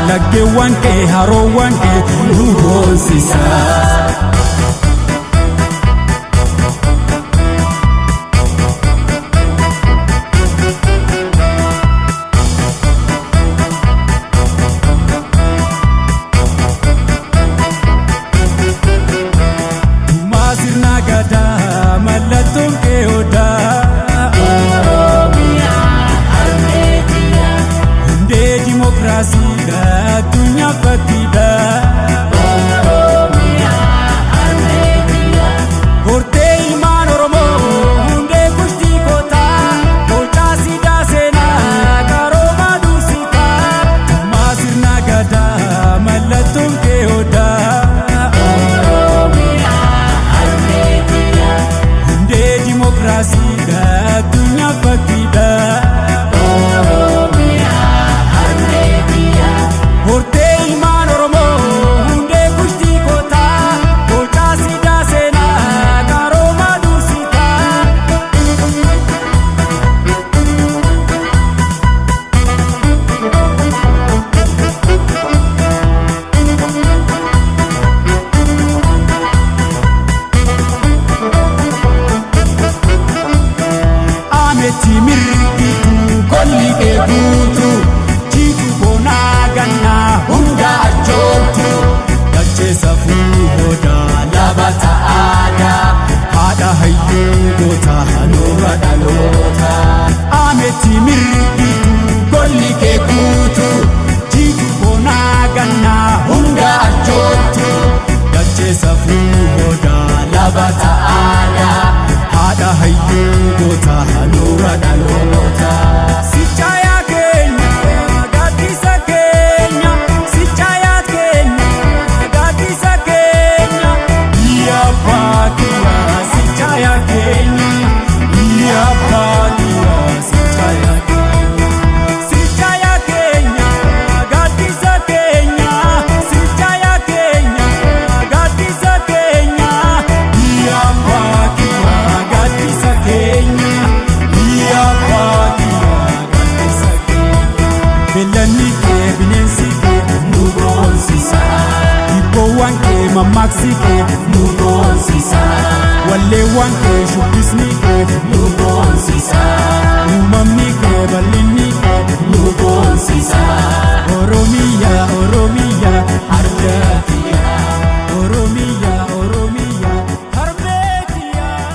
Laggeewwan kee haroowwan kee nu boonsisa Dhumaa sirna gadaa mallattoon kee odaa hundee dimokiraasiidha addunyaa fakkiidha Hortee ilmaan Oromoo hundee kushitii kootaa bocaa siidaa seenaa qaroomaa dursitaa Dhumaa sirna gadaa mallattoon kee odaa hundee dimokiraasiidha addunyaa fakkiidha Hortee ilmaan Oromoo hundee kushitii kootaa bocaa siidaa seenaa qaroomaa dursitaa Ameeti mirgitu kolli kee guutu jitu bonaa gannaa hunda achooti Dachee safuu hoodaa labata aadaa haadha hayyuu goota hanoora dhaloota Ameeti mirgitu kolli kee guutu jitu bonaa gannaa hunda achooti Dachee safuu hoodaa labata aadaa haadha hayyuu goota hanoora dhaloota Sichaayaa keenya gaaddisa keenya Sichaayaa keenya gaaddisa keenya Yabbaa kiyya sichaayaa keenya Yabbaa kiyya sichaayaa keenya Sichaayaa keenya gaaddisa keenya Sichaayaa keenya gaaddisa keenya Yabbaa kiyya gaaddisa keenya Yabbaa kiyya gaaddisa keenya Beellanni kee bineensi kee nu boonsisa Hibboowwan kee mammaaksi kee nu boonsisa Halleewwan kee shubbisni kee nu boonsisa. Uumamni kee bal'inni kee nu boonsisa. Oromiyaa Oromiyaa harka kiyyaa. Oromiyaa Oromiyaa harmee kiyyaa.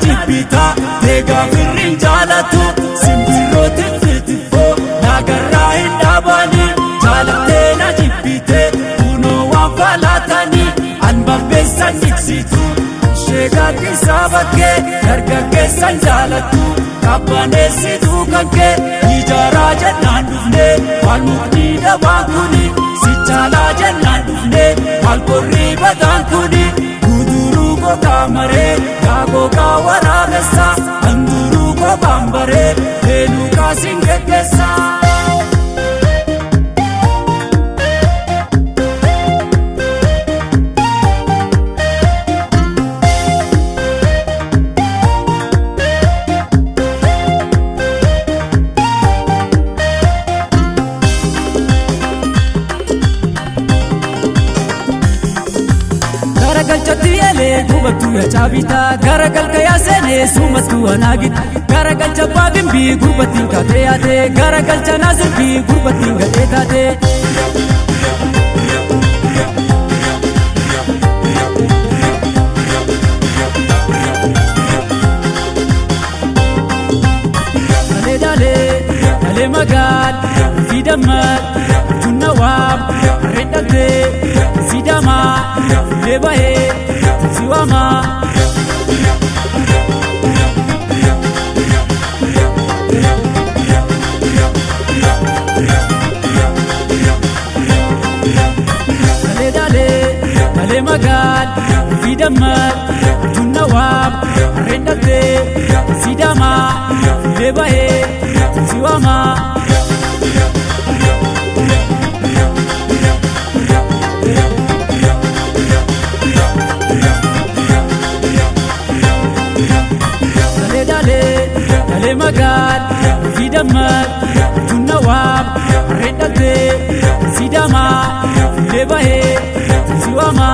jibbita teegaa firriin jaalatu simbirrooti firtifoo nagarraa hin dhaabani jaalattee na jibbite kunoo waan falaatanii an babbeessan jiksitu sheegaa keessaa bakkee dargaggeessan jaalatu qabbaneessituu kan kee ijaaraa jennaan dhufne maal mukni dhabaan kuni si jaalaa jennaan dhufne maal qorrii bataan kuni guduruu gogaa maree yaa gogaa waraabessa handuruu gogaan baree leenuu kaasiin geggeessa. Garagalchatti yalee gubatu ya cabita garagalka ya sene sumatu anagit garagalcha babimbi gurbatin kate ade garagalcha nazirbi gurbatin gate tate dale magal fidamat tunawam rendate sidama lebahe siwama dale magal fidamat tunawam rendate sidama lebahe siwama Siwama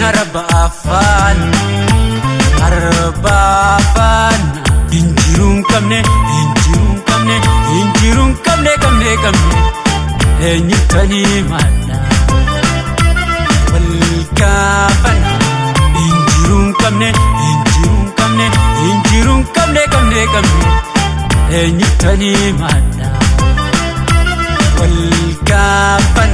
naraba afan injirun kamne enyitani mana walkafan injirun kamne enyitani mana walkafan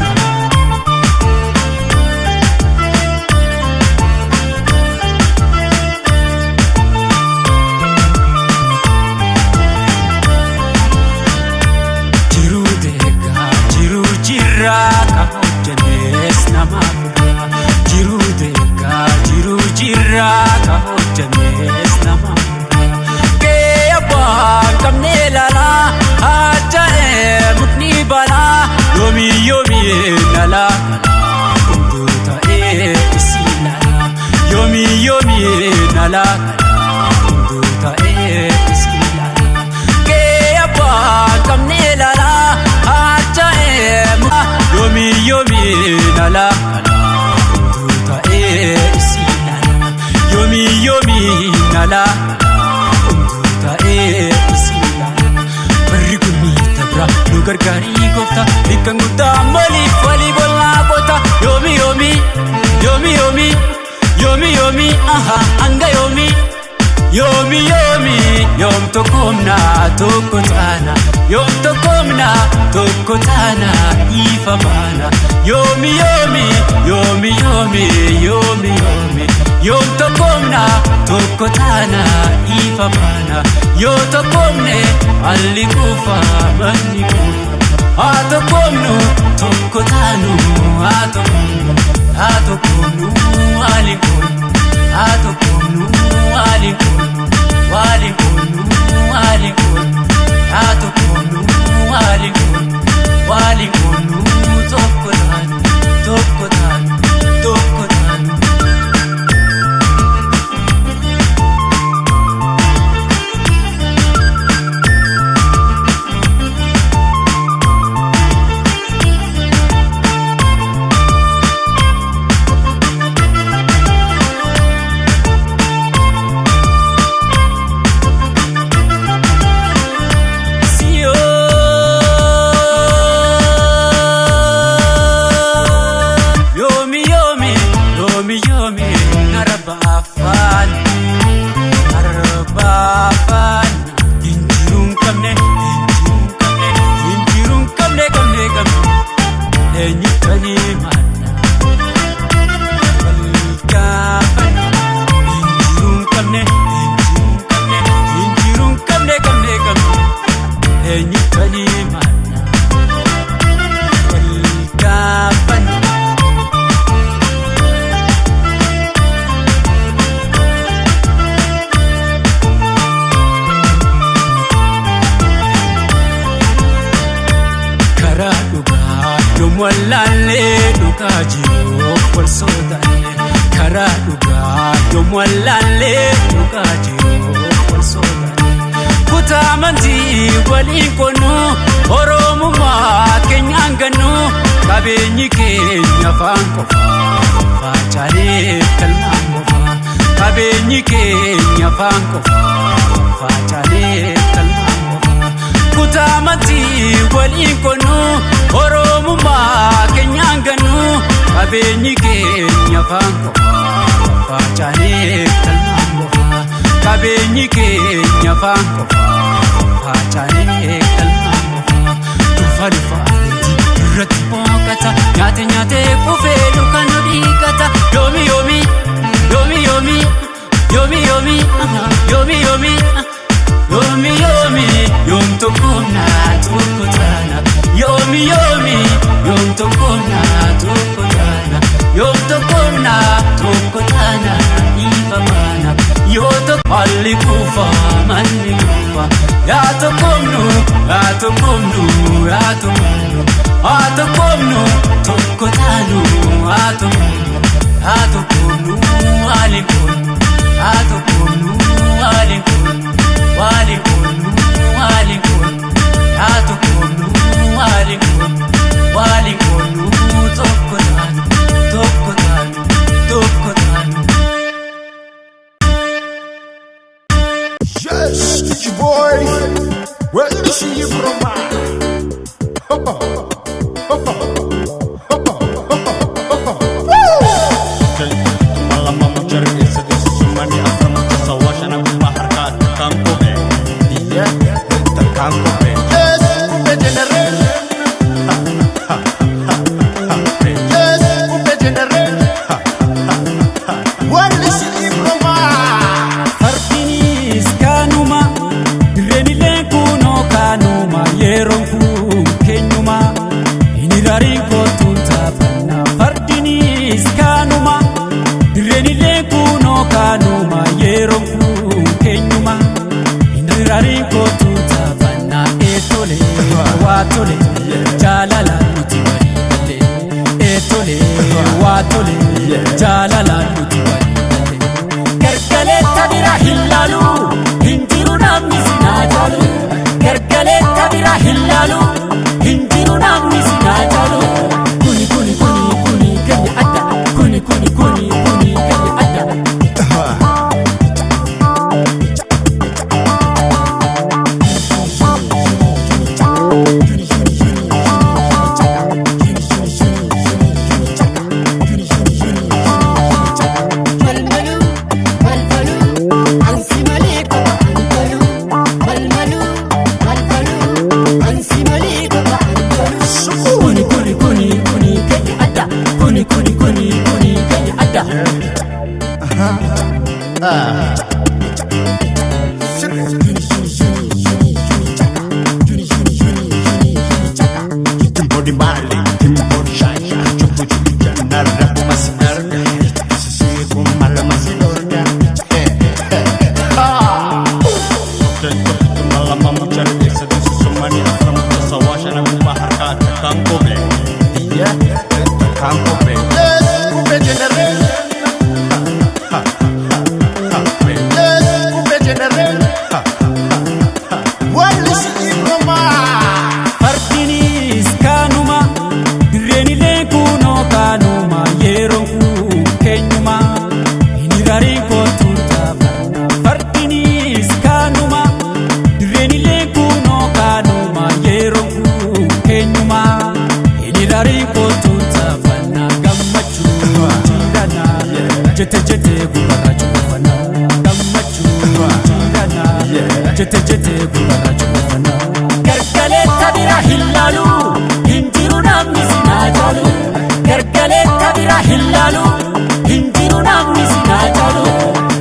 gargari kofta ikan guda mali fali bola kota yomi aha anga yomi yom tokomna tokotana ifa bana yomi yom tokomna tokotana ifa bana yo tokomne alikufa maniku atokomnu tokotanu atokomnu alikonu atokomnu alikonu atokomnu alikonu tokotanu Wallaale dhugaa jiru wal sodaanne karaa dhugaa yoom wallaale dhugaa jiru wal sodaanne kutaa amantii waliin qonnu oromummaa keenyaan gannu qabeenyi keenya afaan qofaa faacaalee kalmaan qofaa qabeenyi keenya afaan qofaa faacaalee kalmaan qofaa kutaa amantii waliin qonnu oromummaa keenyaan gannu qabeenyi keenya afaan qofaa faacaalee kalmaan qofaa qabeenyi keenya afaan qofaa facaanee qalmaan qofaa dhufa dhufaati irratti boqata nyaate kufee dukkana nu dhiigata yoomi yoomi yoomi yoomi yoomi yoomi yoomi yoomi yoomi yoomi yoom tokkomna tokko taana yoomi yoomi yoom tokkomna tokko taana yoom tokkomna tokko taana ifamana yoo tokko halli kufa manni kufa yaa tokkomnu yaa tokkomnu yaa tokkomnu haa tokkomnu tokko taanu haa tokkomnu haa tokkomnu halli kunnu haa tokkomnu halli kunnu halli kunnu halli kunnu haa tokkomnu halli kunnu halli kunnu tokko taanu tokko taanu tokko taanu. Yes, Stitchy boy, where did you see you from? Malam mau cari sedih sumani apa mau sawasan aku mahar kat kamu be, iya terkamu be. Yes, kupe general. Yes, kupe general. Where did you see you from? Fardinis kanuma dirrenilee kunoo kanuma yeroon kun keenyuma hiniraariin kootuun taphannaa. Fardinis kanuma dirrenilee kunoo kanuma yeroon kun keenyuma hiniraariin kootuun taphannaa. Eetole waatole jaalalaan nuti walii galee eetole waatole jaalalaan nuti walii galee. Gargaleetta bira hillalu hinjiru namni sinaa jaalu. Gargaleetta bira hillalu hinjiru namni sinaa jaalu. Kuni kuni kuni kuni kenya adda kuni kuni kuni kuni kenya adda. Malmalu, malmalu, ansi maliko antalu. Malmalu, malmalu, ansi maliko antalu. Kuni kuni kuni kuni kenya adda kuni kuni kuni kuni kenya adda. Tempo di Bali, tempo di Shaya, cupu-cupu janar, aku masih nerga. Sisiku malah masih lorga. Malam mau cari sedih sumani apa mau sawasan aku mahar kat kamu be, iya terkamu be. Yes, kupe general. Yes, kupe general. Where did you see you from? Fardinis kanuma dirrenilee kunoo kanuma yeroon kun keenyuma hiniraariin kootuun taphannaa. Fardinis kanuma dirrenilee kunoo kanuma yeroon kun keenyuma hiniraariin kootuun taphannaa. Gammachuu jiranaa jete jete gubara cufanaa. Gammachuu jiranaa jete jete gubara cufanaa. Gargaleetta bira hillalu hinjiru namni sinaa jaalu. Gargaleetta bira hillalu hinjiru namni sinaa jaalu.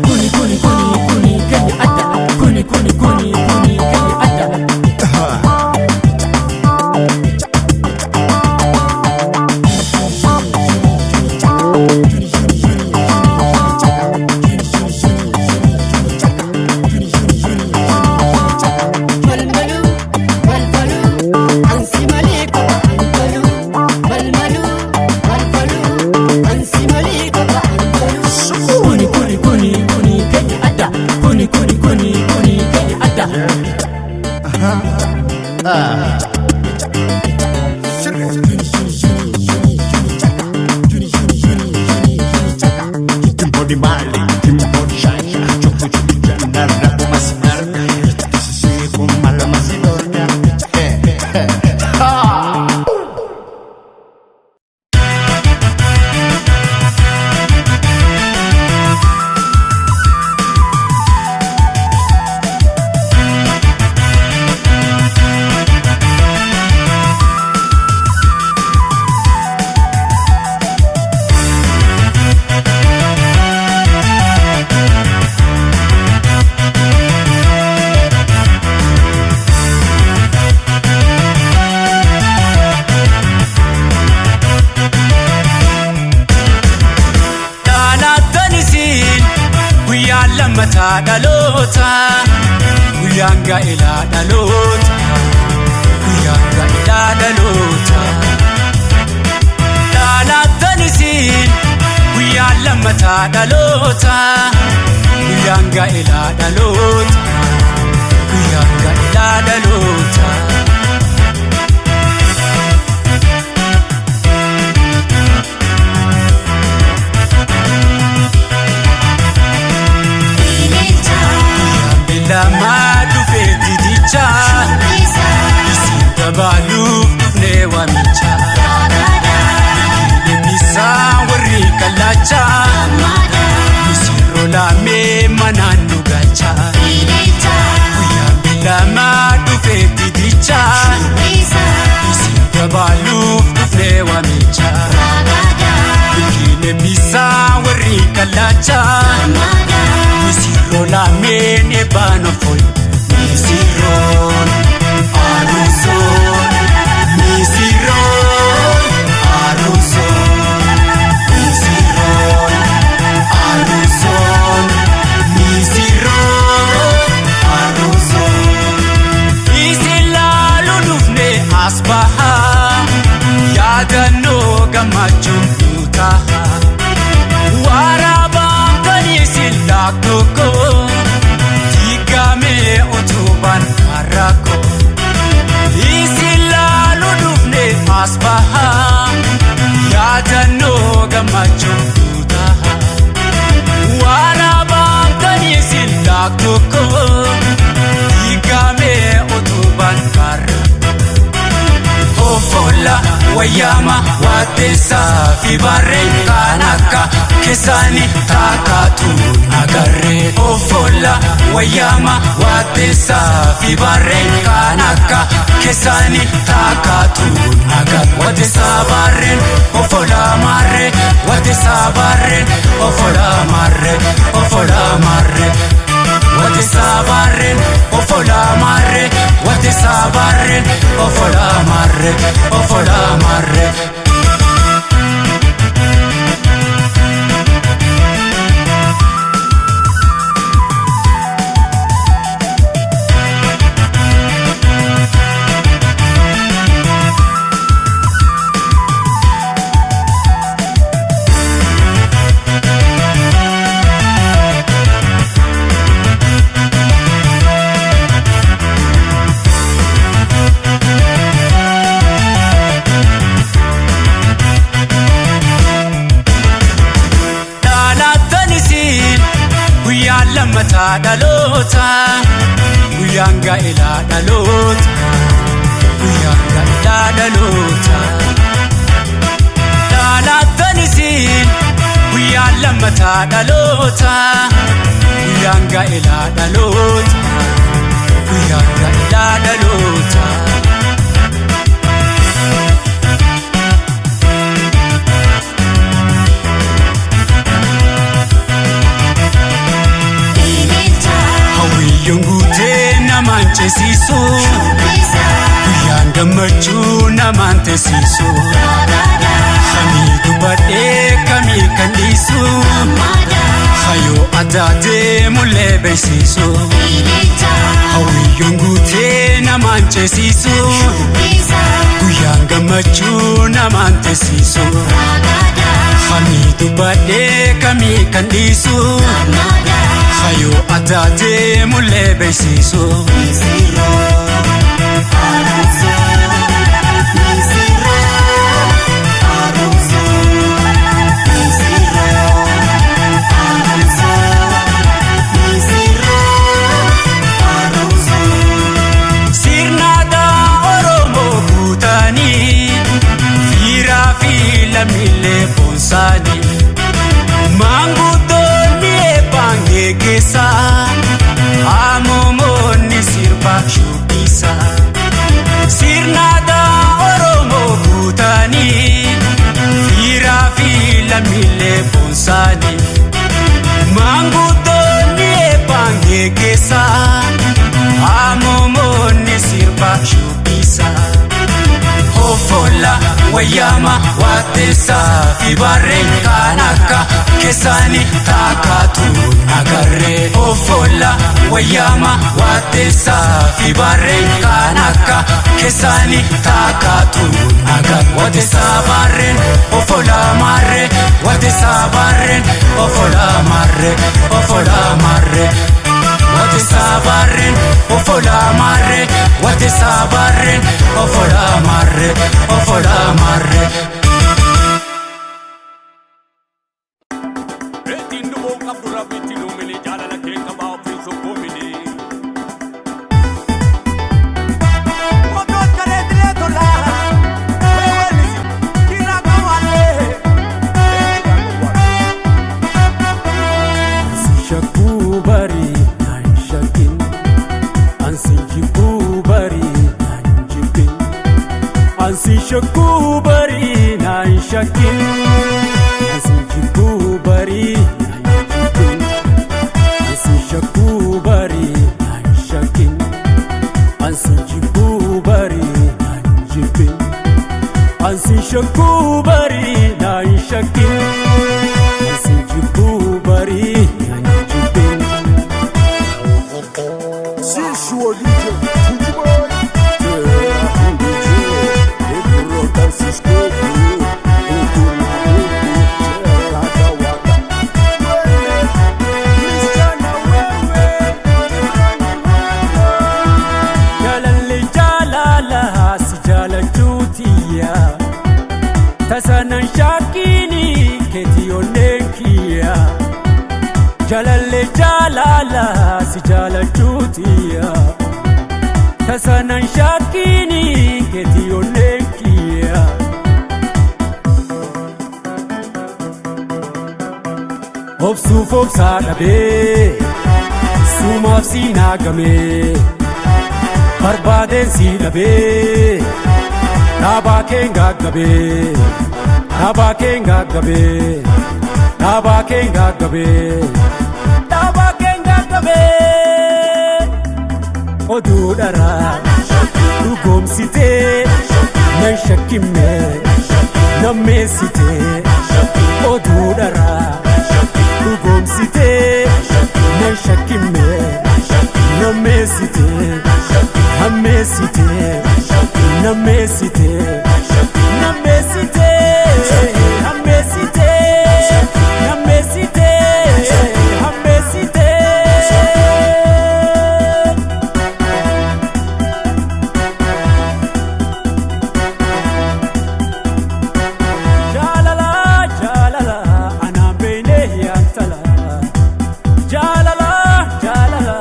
Kuni kuni kuni kuni kenya adda kuni kuni kuni kuni kenya adda. Malmalu, malmalu, ansi maliko antalu. Malmalu, malmalu, ansi maliko antalu. Kuni kuni kuni kuni kenya adda kuni kuni kuni kuni kenya adda. Tempo di Bali, tempo di Shaya, cupu-cupu janar, aku masih nerga. Sisiku malah masih lorga. gaa'elaa dhaloota guyyaan gaa'elaa dhaloota dhalaattan isin guyyaan lammataa dhaloota guyyaan gaa'elaa dhaloota guyyaan gaa'elaa dhaloota. Lama dhufee didicha isin dabaaluuf dhufnee waamicha leemmisaa warri kallacha misirroo laamee manaan nu galcha guyyaan lama dhufee didicha isin dabaaluuf dhufnee waamicha leemmisaa warri kallacha misirroo laameen eebbaan ofoon misirroon aruusoon misirroon aruusoon misirroon aruusoon misirroon aruusoon isin laaluu dhufne as bahaa yaadannoo gammachuun duutaa waraabaan kan isin laaktooko diigamee utubaan karraako isin laaluu dhufne as bahaa yaadannoo gammachuun duutaa waraabaan kan isin laaktooko diigamee utubaan karraako. Ofola wayama watesa fibarre kanaka kesani takatu nagarre ofola wayama watesa fibarre kanaka kesani takatu nagar watesa barre ofola marre watesa barre ofola marre watesa barre ofola marre watesa barre ofola marre lammataa dhaloota guyyaan gaa'elaa dhaloota guyyaan gaa'elaa dhaloota dhalaattan isin guyyaan lammataa dhaloota guyyaan gaa'elaa dhaloota guyyaan gaa'elaa dhaloota. Yongute namaan ceesisu guyyaan gammachuu namaan teessisu hamii dubbadhee kamii kan dhiisu hayoo addaatee mul'ee beeksisu hawwiyyoon guutee namaan ceesisu guyyaan gammachuu namaan teessisu hamii dubbadhee kamii kan dhiisu hayoo addaatee mul'ee beeksisu. Lammiilee boonsaanii maanguddoonni eebbaan geggeessaa amoomoonni sirba. wayyaama waatteessaa fi barreen kaan akka keessaanii taakaatu nagarree ofoolla wayyaama waatteessaa fi barreen kaan akka keessaanii taakaatu nagar waatteessaa barreen ofoolla marree waatteessaa barreen ofoolla marree waatteessaa barreen ofoolla marree waatteessaa barreen ofoolla marree Shakku bari naan shakkin Ansi jibbu bari naan jibbin Ansi shakku bari naan shakkin Ansi jibbu bari naan jibbin Ansi shakku bari naan shakkin Ansi jibbu bari naan jibbin Sishu DJ Tasanan shakini ketiyonenkia Jalalle jalala si jalachutia Tasanan shakini ketiyonenkia Obsuuf obsaa dhabee Sumaaf si naagamee Barbaadeen si dhabee Dhaabaa keen gaaggabee Dhaabaa keen gaaggabee Dhaabaa keen gaaggabee Dhaabaa keen gaaggabee Oduu dharaa dhugoomsitee nan shakkimne nammeessitee Oduu dharaa dhugoomsitee nan shakkimne nammeessitee hammeessitee nammeessitee nammeessitee hammeessitee nammeessitee hammeessitee Jaalala jaalala anaan beeynee yaantala Jaalala jaalala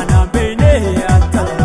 anaan beeynee yaantala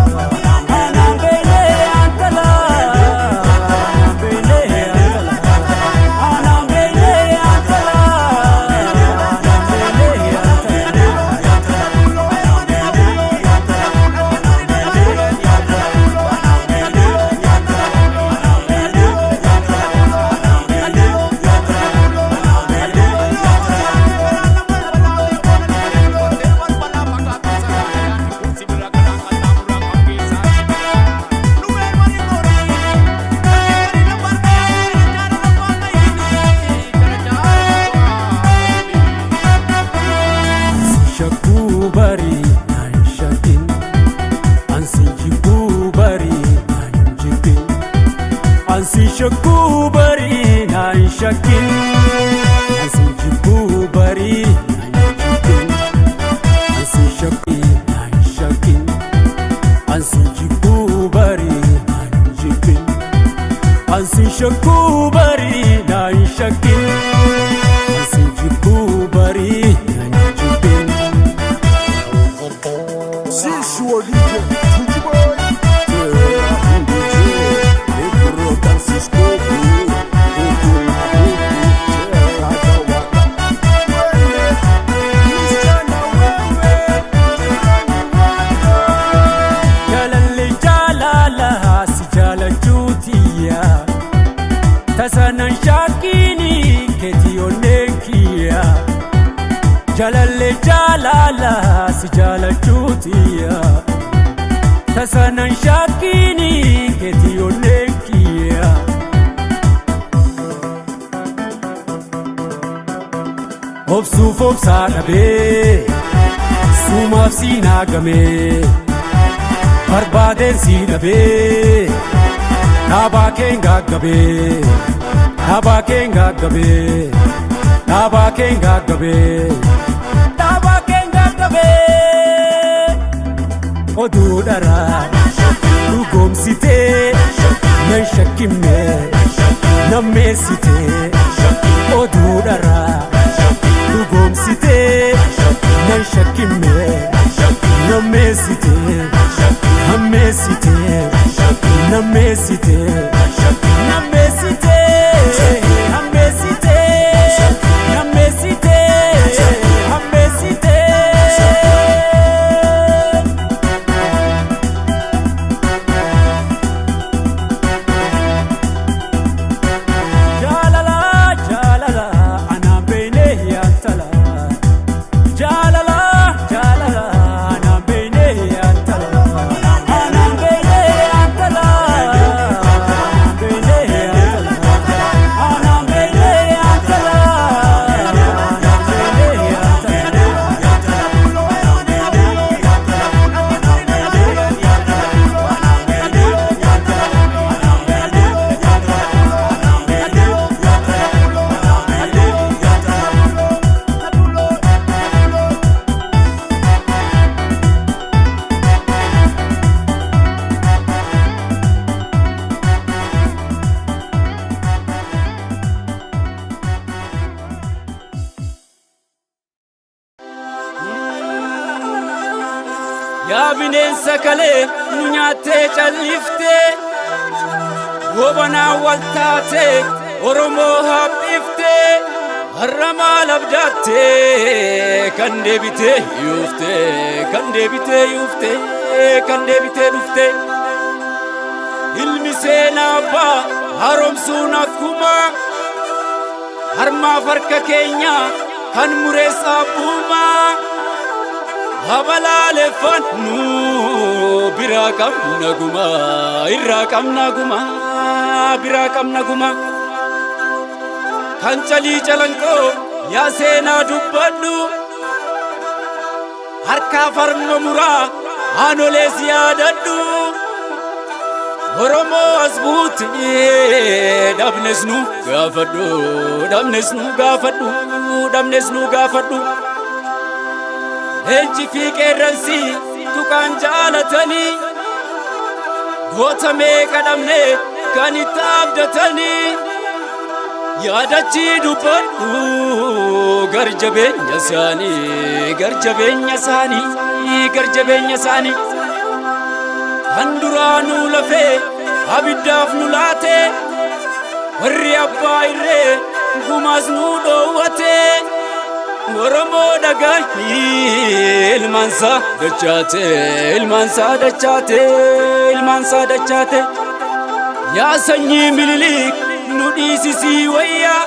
Ansi shakku bari naan shakkin Ansi jibbu bari naan jibbin Ansi shakku naan shakkin Ansi jibbu bari naan jibbin Ansi shakku bari naan shakkin Ansi jibbu bari naan jibbin Sishu DJ Tasanan shakini ketiyonenkia Jalalle jalala si jalachutia Tasanan shakini ketiyonenkia obsuuf obsaa dhabee suumaaf siin haagamee barbaadeen siin dhabee dhaabaa keen gaaggabee dhaabaa keen gaaggabee dhaabaa keen gaaggabee dhaabaa keen gaaggabee oduu dharaa dhugoomsitee nan shakkimne nammeessitee oduu dharaa dhugoomsitee nan shakkimne nammeessitee nammeessitee nammeessitee nammeessitee nammeessitee nammeessitee nammeessitee jaalala jaalala anaan beeynee yaantala jaalala jaalala anaan beeynee yaantala anaan beeynee yaantala anaan beeynee yaantala anaan beeynee yaantala anaan beeynee yaa bineensa kalee nu nyaattee calliftee gobanaa wal taatee Oromoo haphiftee har'a maal abdaattee kan deebitee yuuftee kan deebitee yuuftee kan deebitee dhuftee ilmi seenaa abbaa haaromsuun akkuma harmaaf harka keenya kan mureessa abbuumaa habalaaleffannu biraa qabna gumaa irraa qabna gumaa biraa qabna gumaa kan calii calanqoo yaa seenaa dubbadhu harkaaf harma muraa aanolees yaadadhu Oromoo as buuti dhabnes nu gaafadhu dhabnes nu gaafadhu dhabnes nu gaafadhu Eenchi fi qeerransi tuqaan jaalatanii goota meeqa dhabne kan itti abdatanii yaadachii dubbadhu garjabeenya isaanii garjabeenya isaanii garjabeenya isaanii kan duraanuu lafee abiddaaf nu laate warri abbaa irree gumaas nu dhoowwate Oromoo dhagahi ilmaansaa dachaate ilmaansaa dachaate ilmaansaa dachaate yaa sanyii Minilik nu dhiisisii wayyaa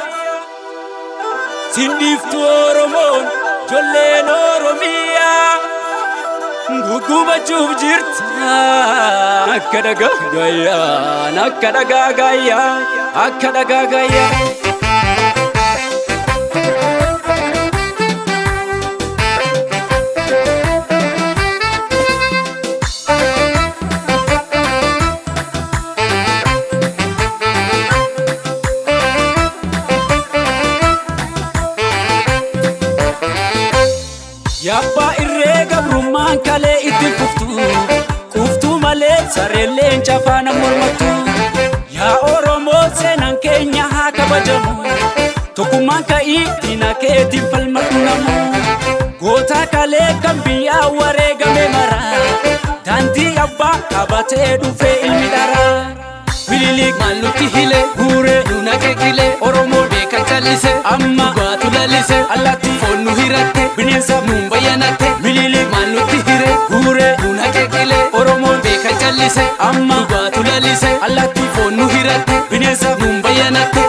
sindiftu Oromoon jolleen Oromiyaa gugubachuuf jirta akka dhagaa gaayyaa akka dhagaa gaayyaa akka dhagaa gaayyaa Yabba irree gabrummaan kalee itti kuftu malee sarelleen cafaana mormatu yaa Oromoo seenaan keenya haa kabajamu tokkummaan ka'ii diina keetiin falmadhu namu goota kalee kan biyyaa wareegame mara daandii abbaa qabatee dhufee ilmi dharaa Minilik maal nutti hile guuree nuuna keekile Oromoo beeka callise amma dhugaatu lalise allaatti foon nu hiratte bineensa nuun bayyanatte Minilik maal nutti hire guuree nuuna keekile Oromoo beeka callise amma dhugaatu lalise allaatti foon nu hiratte bineensa nuun bayyanatte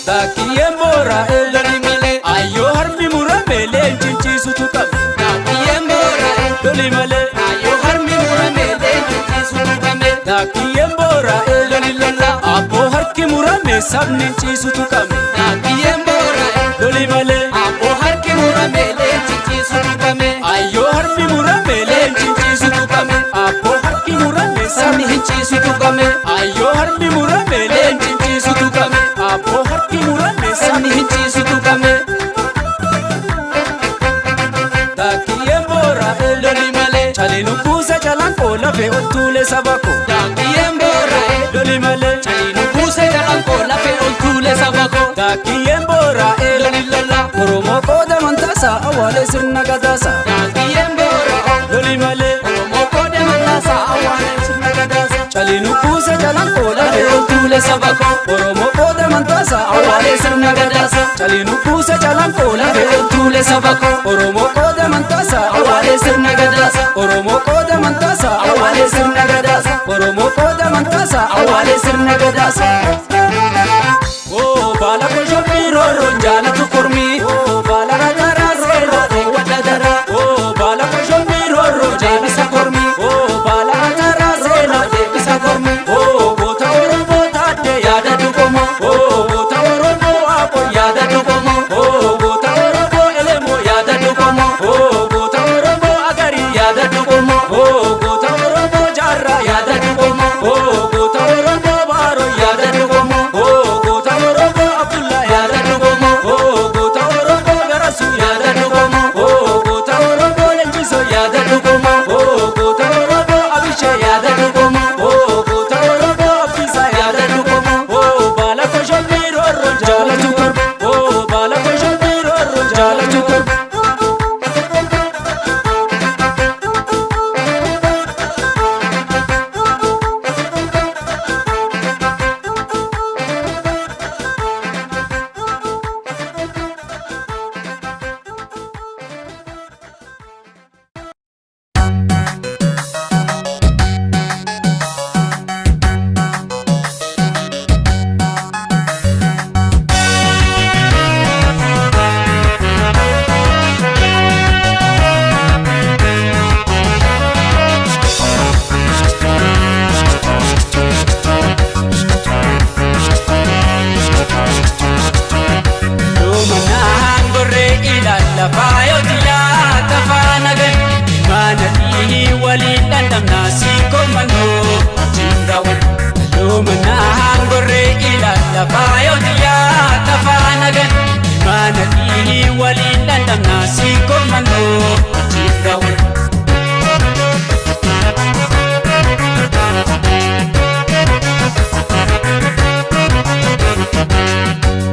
Daakiyyeen boora'ee loli malee ayyoo harmi murame leencinciisutu qabe Daakiyyeen boora'ee loli malee ayyoo harmi murame leencinciisutu qabe Daakiyyeen boora'ee loli lola abboo harki murame sabni ciisutu qabe Daakiyyeen boora'ee loli malee lafee oltuulee saba koo. Daakiyyeen boora'ee Loli malee caliinu buuse jalaan koo lafee oltuulee saba koo. Daakiyyeen boora'ee Loli lola Oromoo qooda mantaasaa awwaalee sirna gadaasaa. daakiyyeen boora'oo Loli malee Oromoo qooda mantaasaa awwaalee sirna gadaasaa. caliinu buuse jalaan koo lafee oltuulee saba koo. Oromoo qooda mantaasaa awwaalee sirna gadaasaa. caliinu buuse jalaan koo lafee oltuulee saba koo. Oromoo qooda mantaasaa awwaalee sirna gadaasaa. Oromoo qooda mantaasaa awwaalee sirna gadaasaa. Oromoo qooda mantaasaa awwaalee sirna gadaasaa. Baala koshombii roorroon jaalatu kormii. Baala ragaraa seelaa Wadda daraa baala koshombii roorroon jaalisa kormii. Baala ragaraa seelaa deebisa kormii. goota Oromoo taatee yaada dhugomoo. Goota Oromoo Waaqoo yaada dhugomoo. Goota Oromoo Elemoo yaada dhugomoo. Goota Oromoo Agarii yaada dhugomoo. Goota Oromoo Jaarraa yaada dhugomoo. Goota Oromoo Baaroo yaada dhugomoo. Goota Oromoo Abdullaa yaada dhugomoo. Goota Oromoo Garasuu yaada dhugomoo. Goota Oromoo Leenjisoo yaada dhugomoo. Goota Oromoo Abishee yaada dhugomoo. Goota Oromoo Abdiisaa yaada dhugomoo. Baala koshombii roorroon jaalatu korma. Baala koshombii roorroon jaalatu korma. Lumanaan gorree ilaalla faayoti yaata faanagan Imaana dhiihii waliin dhandhamnaa siikoo mannoo jindaawwan. Lumanaan gorree ilaalla faayoti yaata faanagan Imaana dhiihii waliin dhandhamnaa siikoo mannoo jindaawwan.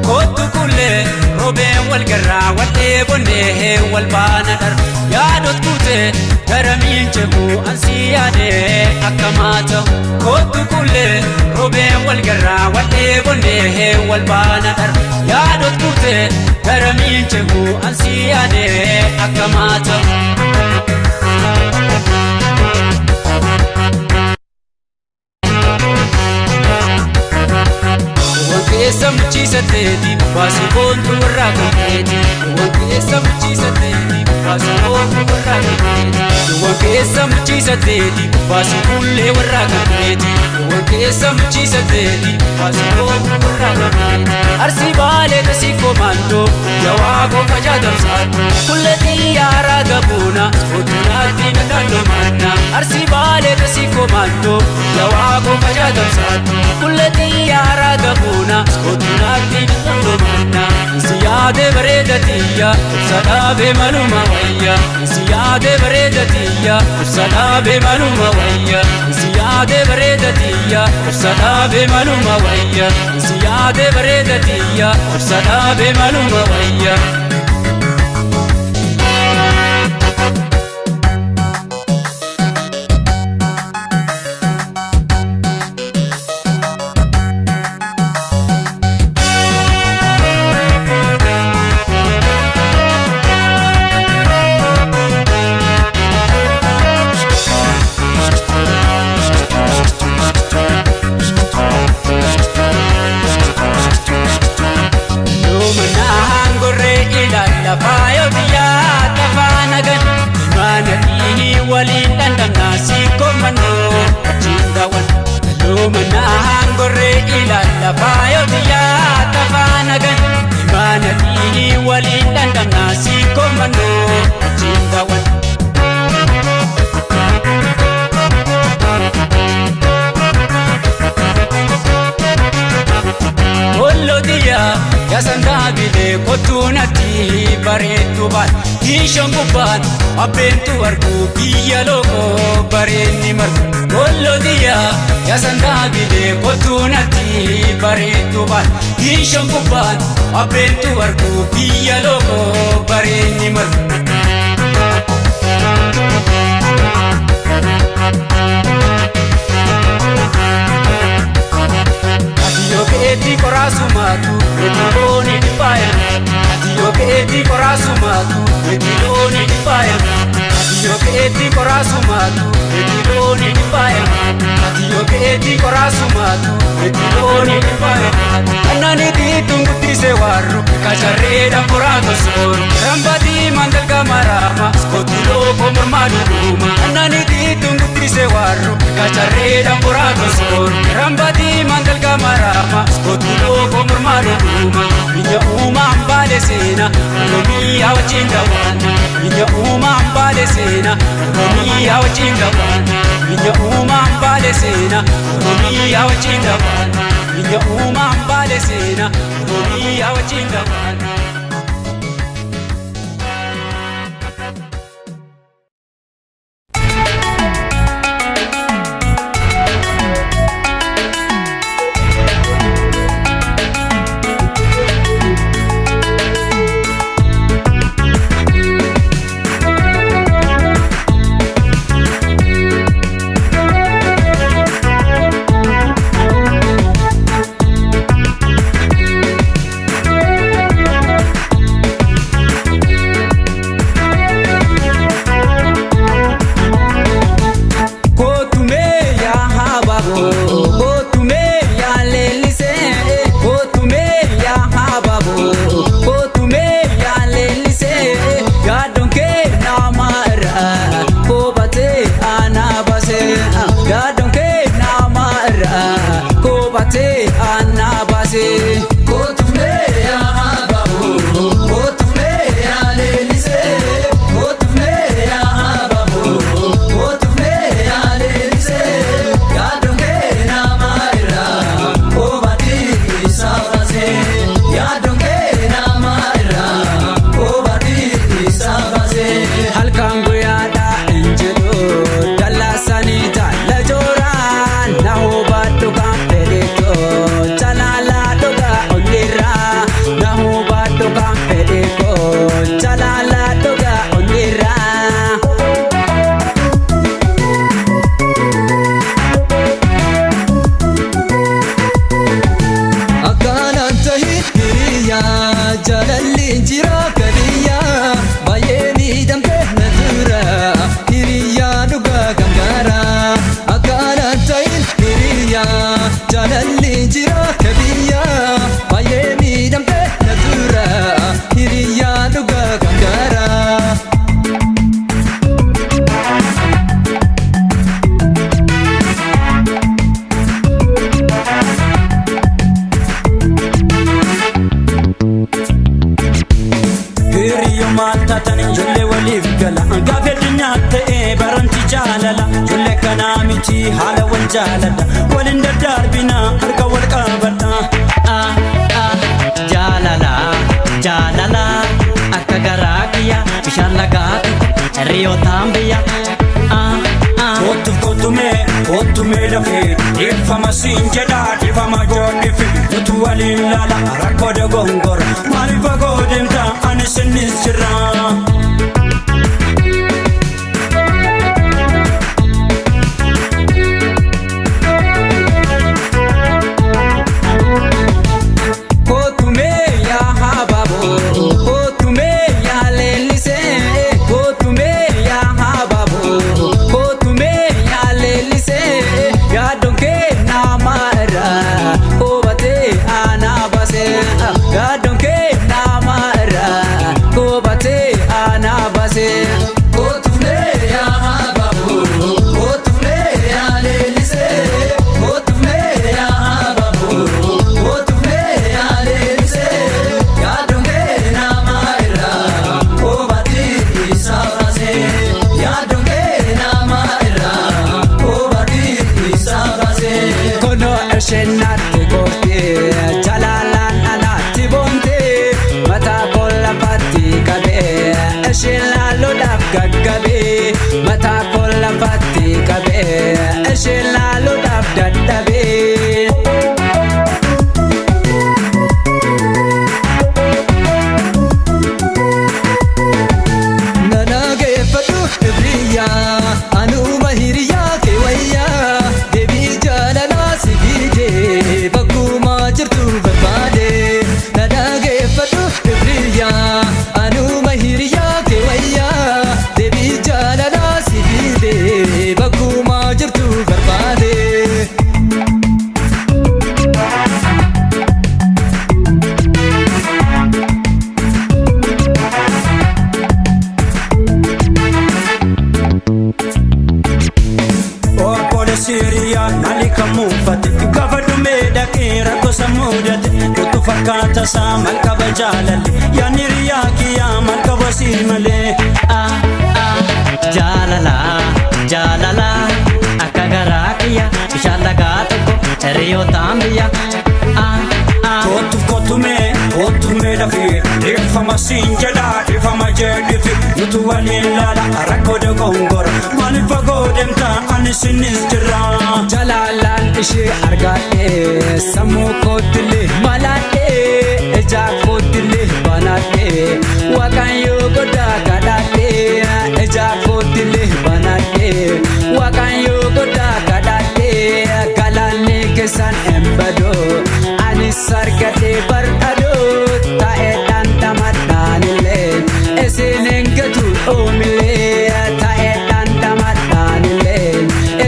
Kootu kulee roobeen wal garraa wal dheebonnee wal baana dhar yaadot kuutee gara miinceemu ansii yaadee akka maata. Kootu kulee roobeen wal garraa wal dheebonnee wal baana dhar yaadot kuutee gara miinceemu ansii yaadee akka maata. Wankeessa muchiisateeti baasii boontuu warraa kan ta'eeti. Wankeessa muchiisateeti baasii boontuu warraa kan ta'eeti. Wankeessa muchiisateeti baasii bullee warraa kan ta'eeti. Wankeessa muchiisateeti baasii boontuu warraa kan ta'eeti. Arsii baalee tasii komaandoo jawaa qofa jaatamsaatu. Kullee xiyyaaraa gabuuna odunaatti nadhandoo manna. Arsii baalee tasii komaandoo jawaa qofa jaatamsaatu. Kullee xiyyaaraa gabuuna odunaatti nadhandoo manna. Insi yaadee bareeda tiyya ibsa dhaabee maluma wayya. Insi yaadee bareeda tiyya ibsa dhaabee maluma wayya. Insi yaadee bareeda tiyya ibsa dhaabee maluma wayya. Insi yaadee bareeda tiyya ibsa dhaabee maluma wayya. waliin dhandhamnaa siikoo mannoo achiin daawwan lumanaan gorree ilaalla faayoti yaata faanagan imaana dhiihii waliin dhandhamnaa siikoo mannoo achiin daawwan. Yasandaa bilee kottuunatti bareedu baat Kiishoon gubbaan abbeentu argu biyya lookoo bareenni margu yasangaabile kotuunatti bareedu baan hiishan gubbaan abbeentu argu biyya looko bareenyi malu. Atiyo keetii koraasumatu etilooni dhifaaya. Atiyo keetii koraasumatu etilooni dhifaaya. Atiyo keetii koraasumatu etilooni dhifaaya. Atiyo keetii koraasumatu etilooni dhifaaya. Annani tiituun guddisee warru kacarreedhaan boraato sooru. Rambatii mandalga maraama skotiloo komormaa dhuguma. Annani tiituun guddisee warru kacarreedhaan boraato sooru. Rambatii mandalga maraama skotiloo komormaa dhuguma. Biyya uumaan baale seena Oromiyaa wajjin dabaana. Biyya uumaan baale seena Oromiyaa wajjin dabaana. Biyya uumaan baale seena Oromiyaa wajjin dabaana. Biyya uumaan baale seena Oromiyaa wajjin dabaana. siriyaa malika muufate gaafa dhumee dhaqee rakkoo sammudate kutu fakkaata isaa malkaba jaalalle yaani riyaa kiyyaa malkaba sii malee. Jaalala jaalala akka garaa kiyya bishaan lagaa tokko hiriyootaan biyya. Kottume dafee dhiifama siin jedhaa dhiifama jedhifi nutu waliin laala rakkoo dogongora maaliif fagoo deemtaa ani sinis jira. Jalalaan ishee argadhee sammuu koottillee malaadhee ija koottillee banaadhee waaqayyoo godhaa kadhadhee ija koottillee banaadhee waaqayyoo godhaa kadhadhee galaanni keessan hin badoo ani sargadhee bardhadoo ta'eedhaan tamadhaanillee isin hin gatu oomillee ta'eedhaan tamadhaanillee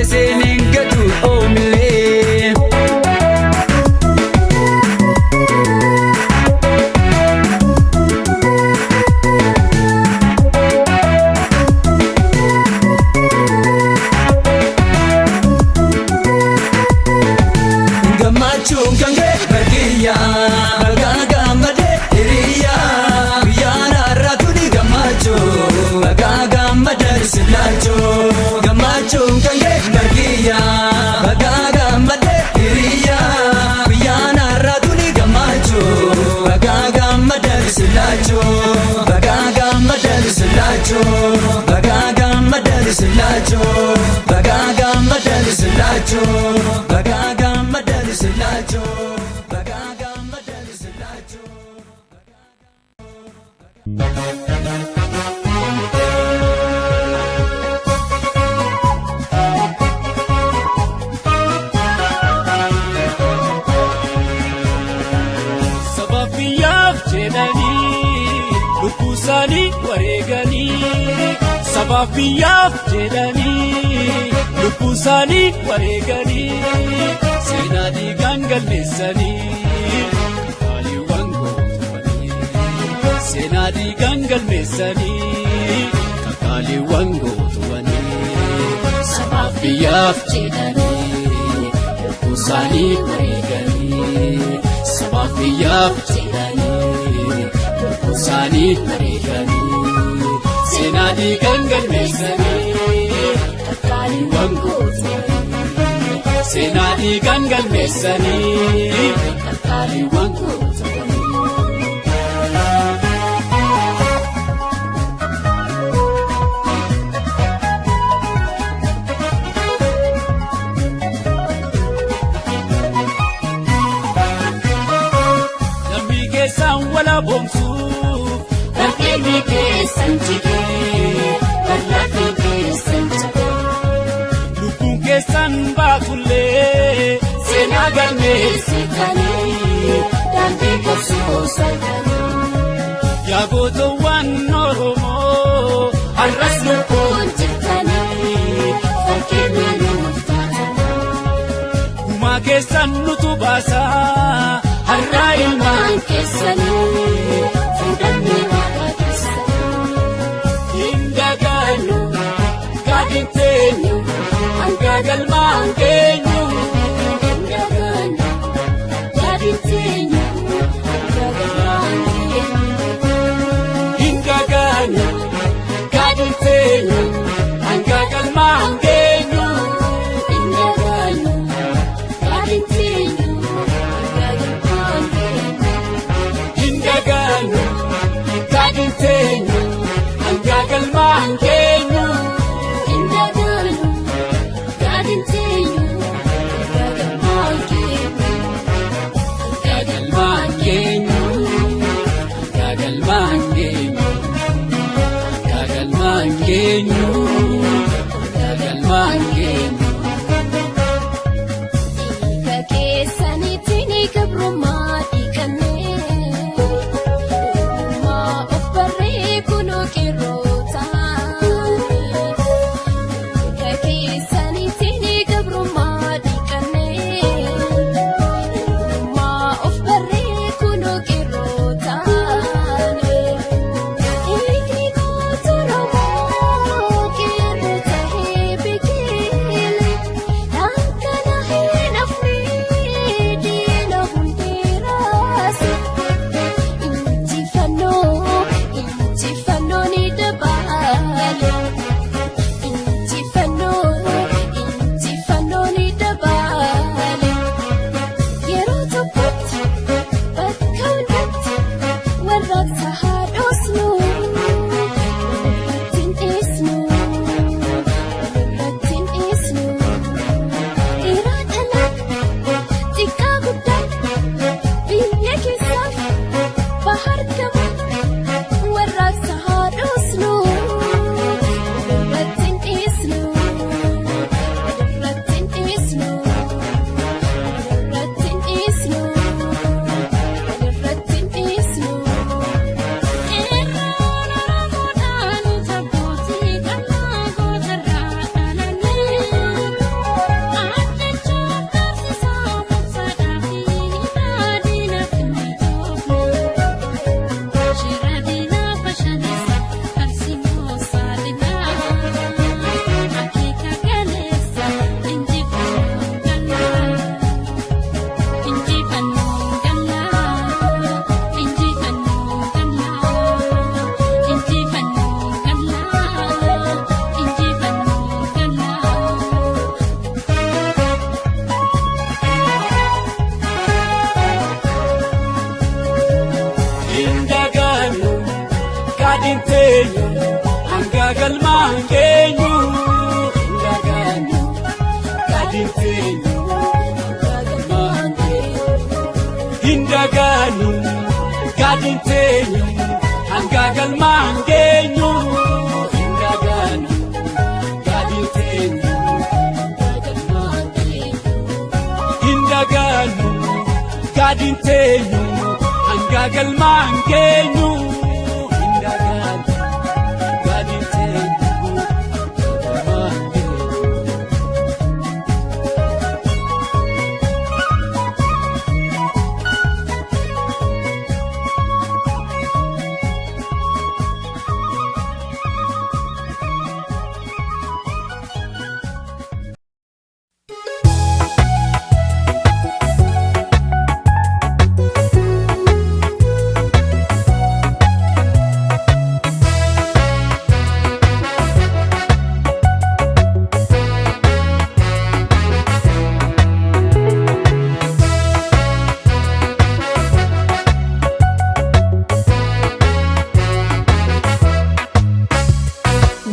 isin hin gatu oomillee. Gammachuun kan kee barkiyyaa bagaa gammadee hiriyaa guyyaan har'aatu ni gammachuu bagaa gammadee sillaachuu. Gammachuun kan kee barkiyyaa bagaa gammadee hiriyaa guyyaan har'aatu ni gammachuu bagaa gammadee sillaachuu bagaa gammadee sillaachuu bagaa gammadee sillaachuu bagaa gammadee sillaachuu bagaa gammadee sillaachuu bagaa gammadee sillaachuu. Sababiyaaf jedhanii lubbuu isaanii wareeganii sababiyaaf jedhanii lubbuu isaanii wareeganii seenaa dhiigaan galmeessanii kaaliiwwan gootuwanii seenaa dhiigaan galmeessanii kaaliiwwan gootuwanii sababiyaaf jedhanii lubbuu isaanii wareeganii sababiyaaf jedhanii lubbuu isaanii wareeganii seenaa dhiigaan galmeessanii kaaliiwwan gootuwanii seenaa dhiigaan galmeessanii kaaliiwwan gootuwanii. Namni keessaan wala boomsuuf Bakkeetti keessan jigee bal'aatti keessan jigee lubbuun keessan baatullee seenaa galmeessitanii daandii qabsoo salphanii yaa gootawwan Oromoo har'as lubbuun jirtanii fakkeenya nuuf taatanii gumaa keessan nutu baasaa har'a ilmaan keessanii fuudhanii waaqa keessanii hin dagaannu gaadhin teenyu hanga galmaan keenyu hin dagaannu gaadhin teenyu hanga galmaan keenyu hin dagaannu gaadhin teenyu hanga galmaan keenyu hin dagaannu gaadhin teenyu hanga galmaan keenyu hin dagaannu gaadhin teenyu hanga galmaan keenyu hin dagaannu gaadhin teenyu gadin teenyu galmaan geenyu hindagaanu gadin teenyu hanga galmaan geenyu hindagaanu gadin teenyu galmaan geenyu hindagaanu gadin teenyu hanga galmaan geenyu hindagaanu gadin teenyu galmaan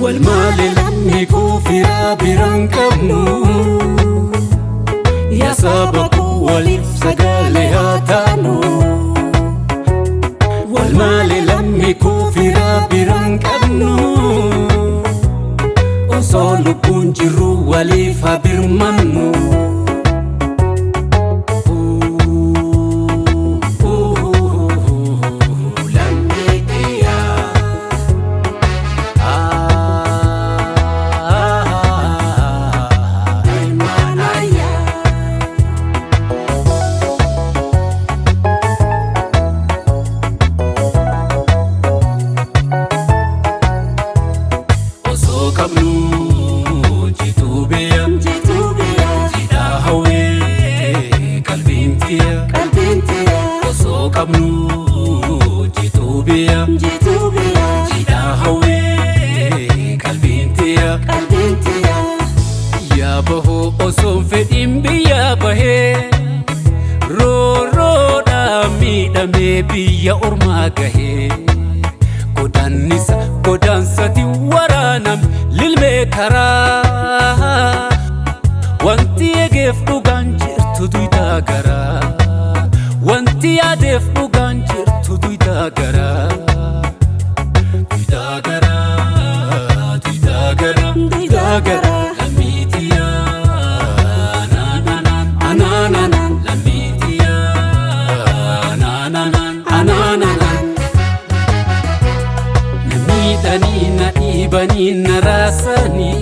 والمال لم يكون في رابران كبنو يا سابقوا ولف سقالها تانو والمال لم يكون في رابران كبنو وصولوا بونجرو ولف برمانو biyya ormaa gahee godaansati waraanam lilmee karaa wanti eegeef dhugaan jirtu duydaa garaa wanti yaadeef dhugaan jirtu duydaa garaa duydaa garaa duydaa garaa duydaa garaa banina rasani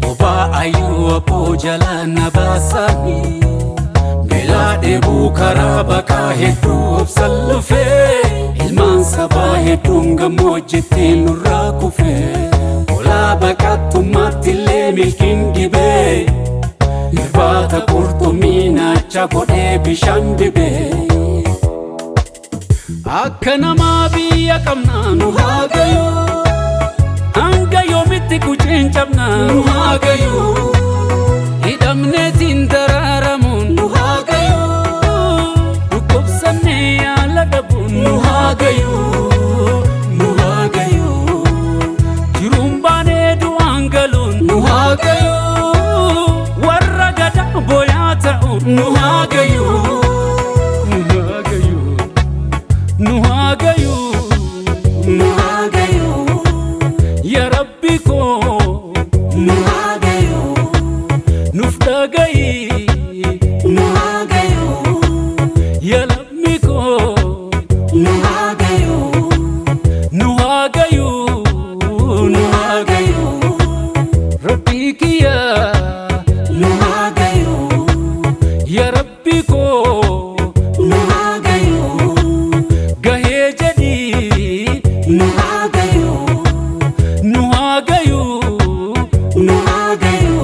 oba ayu apo jalana basani bela debu karaba ka hedu obsalfe ilman sabah hedunga mojete nurra kufe ola bakatu matile milkingibe irbata kurtumina chakode bishandibe akkana ma biya kamnanu hagayo hanga yomitti kuchinchabna nuhagayu hidhamneetiin dararamuun nuhagayu dhukkubsanne yaala dhabuun nuhagayu nuhagayu jiruun baanee du'aan galuun nuhagayu warra gada boyaa ta'uun nuhagayu nuhagayu nuhagayu nuhagayu ya rabbi ko nuhagayu nuftagayi nuhagayu ya rabbi ko nuhagayu nuhagayu nuhagayu rabbi kiya nuhagayu ya rabbi ko nuhagayu gahe jadi nuhagayu nuhagayu nuhagayu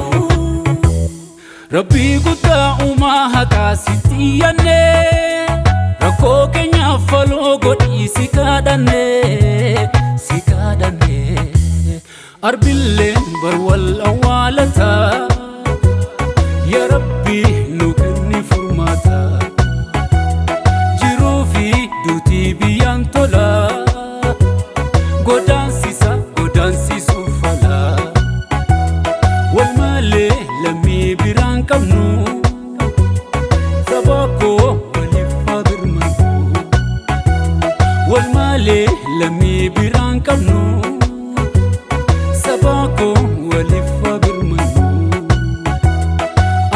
rabbi guddaa uumaa haqaa sitti yanne rakkoo keenya faloo godhii si kadhanne arbilleen bar wal awwaalata ya rabbi nu kenni furmaata jiruu fi duutii biyyaan tola godaansiisuuf fala wal malee lammii biraan biraan qabnu saba koo waliif haa birmannu wal malee lammii biraan qabnu saba koo waliif haa birmannu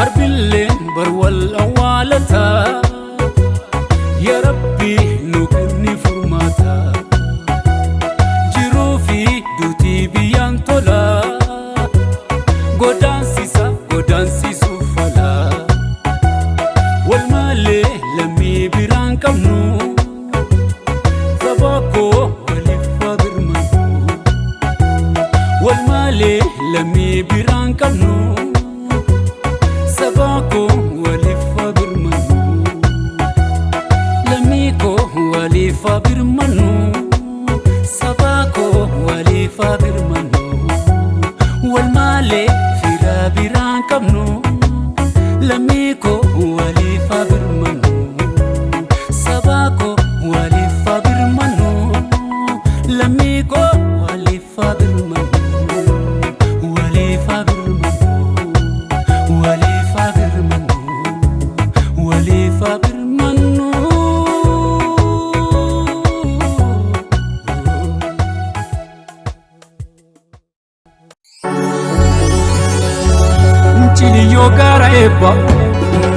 arbilleen bar wal awwaalata yaa Rabbi nu kenni furmaata jiruu fi duutii biyyaan tola godaansiisuuf fala wal malee lammii biraan qabnu saba koo waliif haa birmannu wal malee lammii biraan qabnu saba koo waliif haa birmannu lammii koo waliif haa birmannu saba koo waliif haa birmannu wal malee fira biraan qabnu lammii koo waliif haa birmannu saba koo waliif haa birmannu lammii koo waliif haa birmannu waliif haa birmannu waliif haa birmannu waliif haa birmannu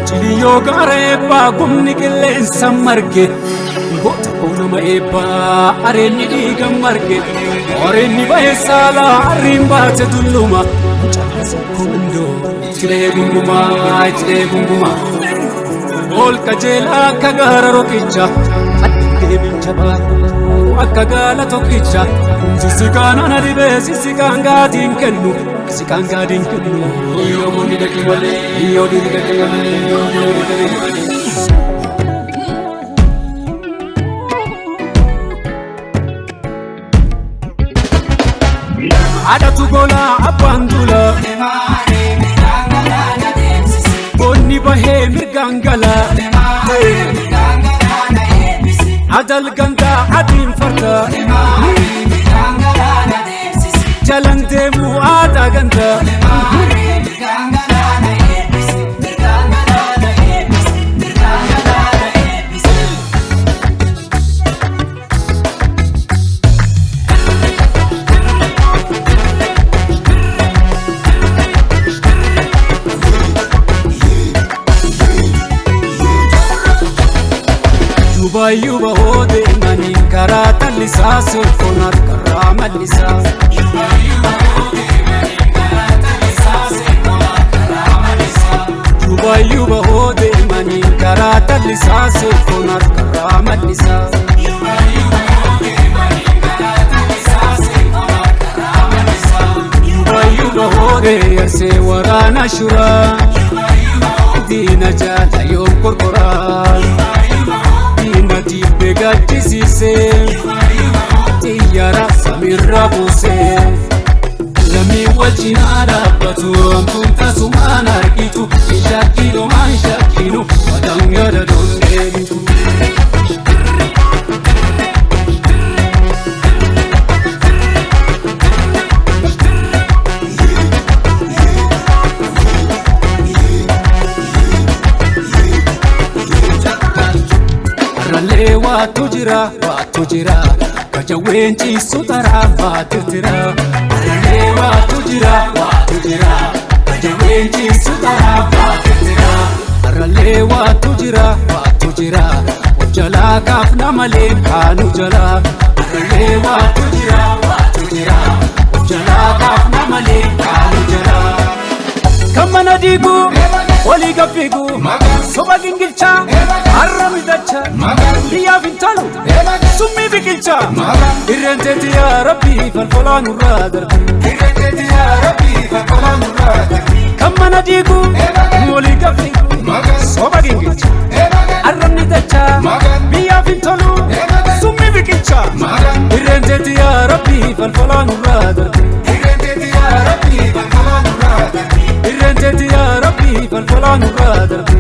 Chiliyoo gaara eebbaa gumni qilleensa marge goota nama eebbaa areenni dhiiga marge oreenni bahee saalaa arriin baate dulluma calaasa komandoo itti gungumaa ol qajeelaa akka gaara roqicha adda deebiin jabaa akka gaala tokkicha sisikaan ana dhibee sisikaan gaadiin kennu sisikaan gaadiin kennu yoo muni dhaqi malee yoo dhiiri dhaqi malee yoo muni dhaqi malee. Adatu gola abbaan dula bonni bahee mirgaan gala adal ganda adiin farda jalan deemu aadaa ganda Yubayu bahode mani karata lisa sefonat karama lisa Yubayu bahode mani karata lisa sefonat karama lisa Yubayu bahode mani karata lisa sefonat karama lisa Yubayu bahode mani karata lisa sefonat karama lisa Yubayu bahode yase warana shura Yubayu bahode dina jata yom korkoran Natibe gaddisiise xiyyaara samiirra buuse lammii wajjin dhaabbatu hamtuun tasumaan argitu hin shakkinu wadaan yaada doondeebitu. Waatu jira kajaween ciisu taraa baatira waatu jira kajaween ciisu taraa baatira waatu jira of jalaa kaafna malee kaanu jalaa waatu jira of jalaa kaafna malee kaanu jalaa kamana diigu walii gabbigu soba gingilcha harra midacha biyyaaf hin talu summii biqilcha irreenteeti yaa Rabbi falfolaa nurraa darbe kamana diigu walii gabbigu soba gingilcha harra midacha biyyaaf hin talu summii biqilcha irreenteeti yaa Rabbi falfolaa nurraa darbe irreenteeti yaa Rabbi falfolaa nurraa darbe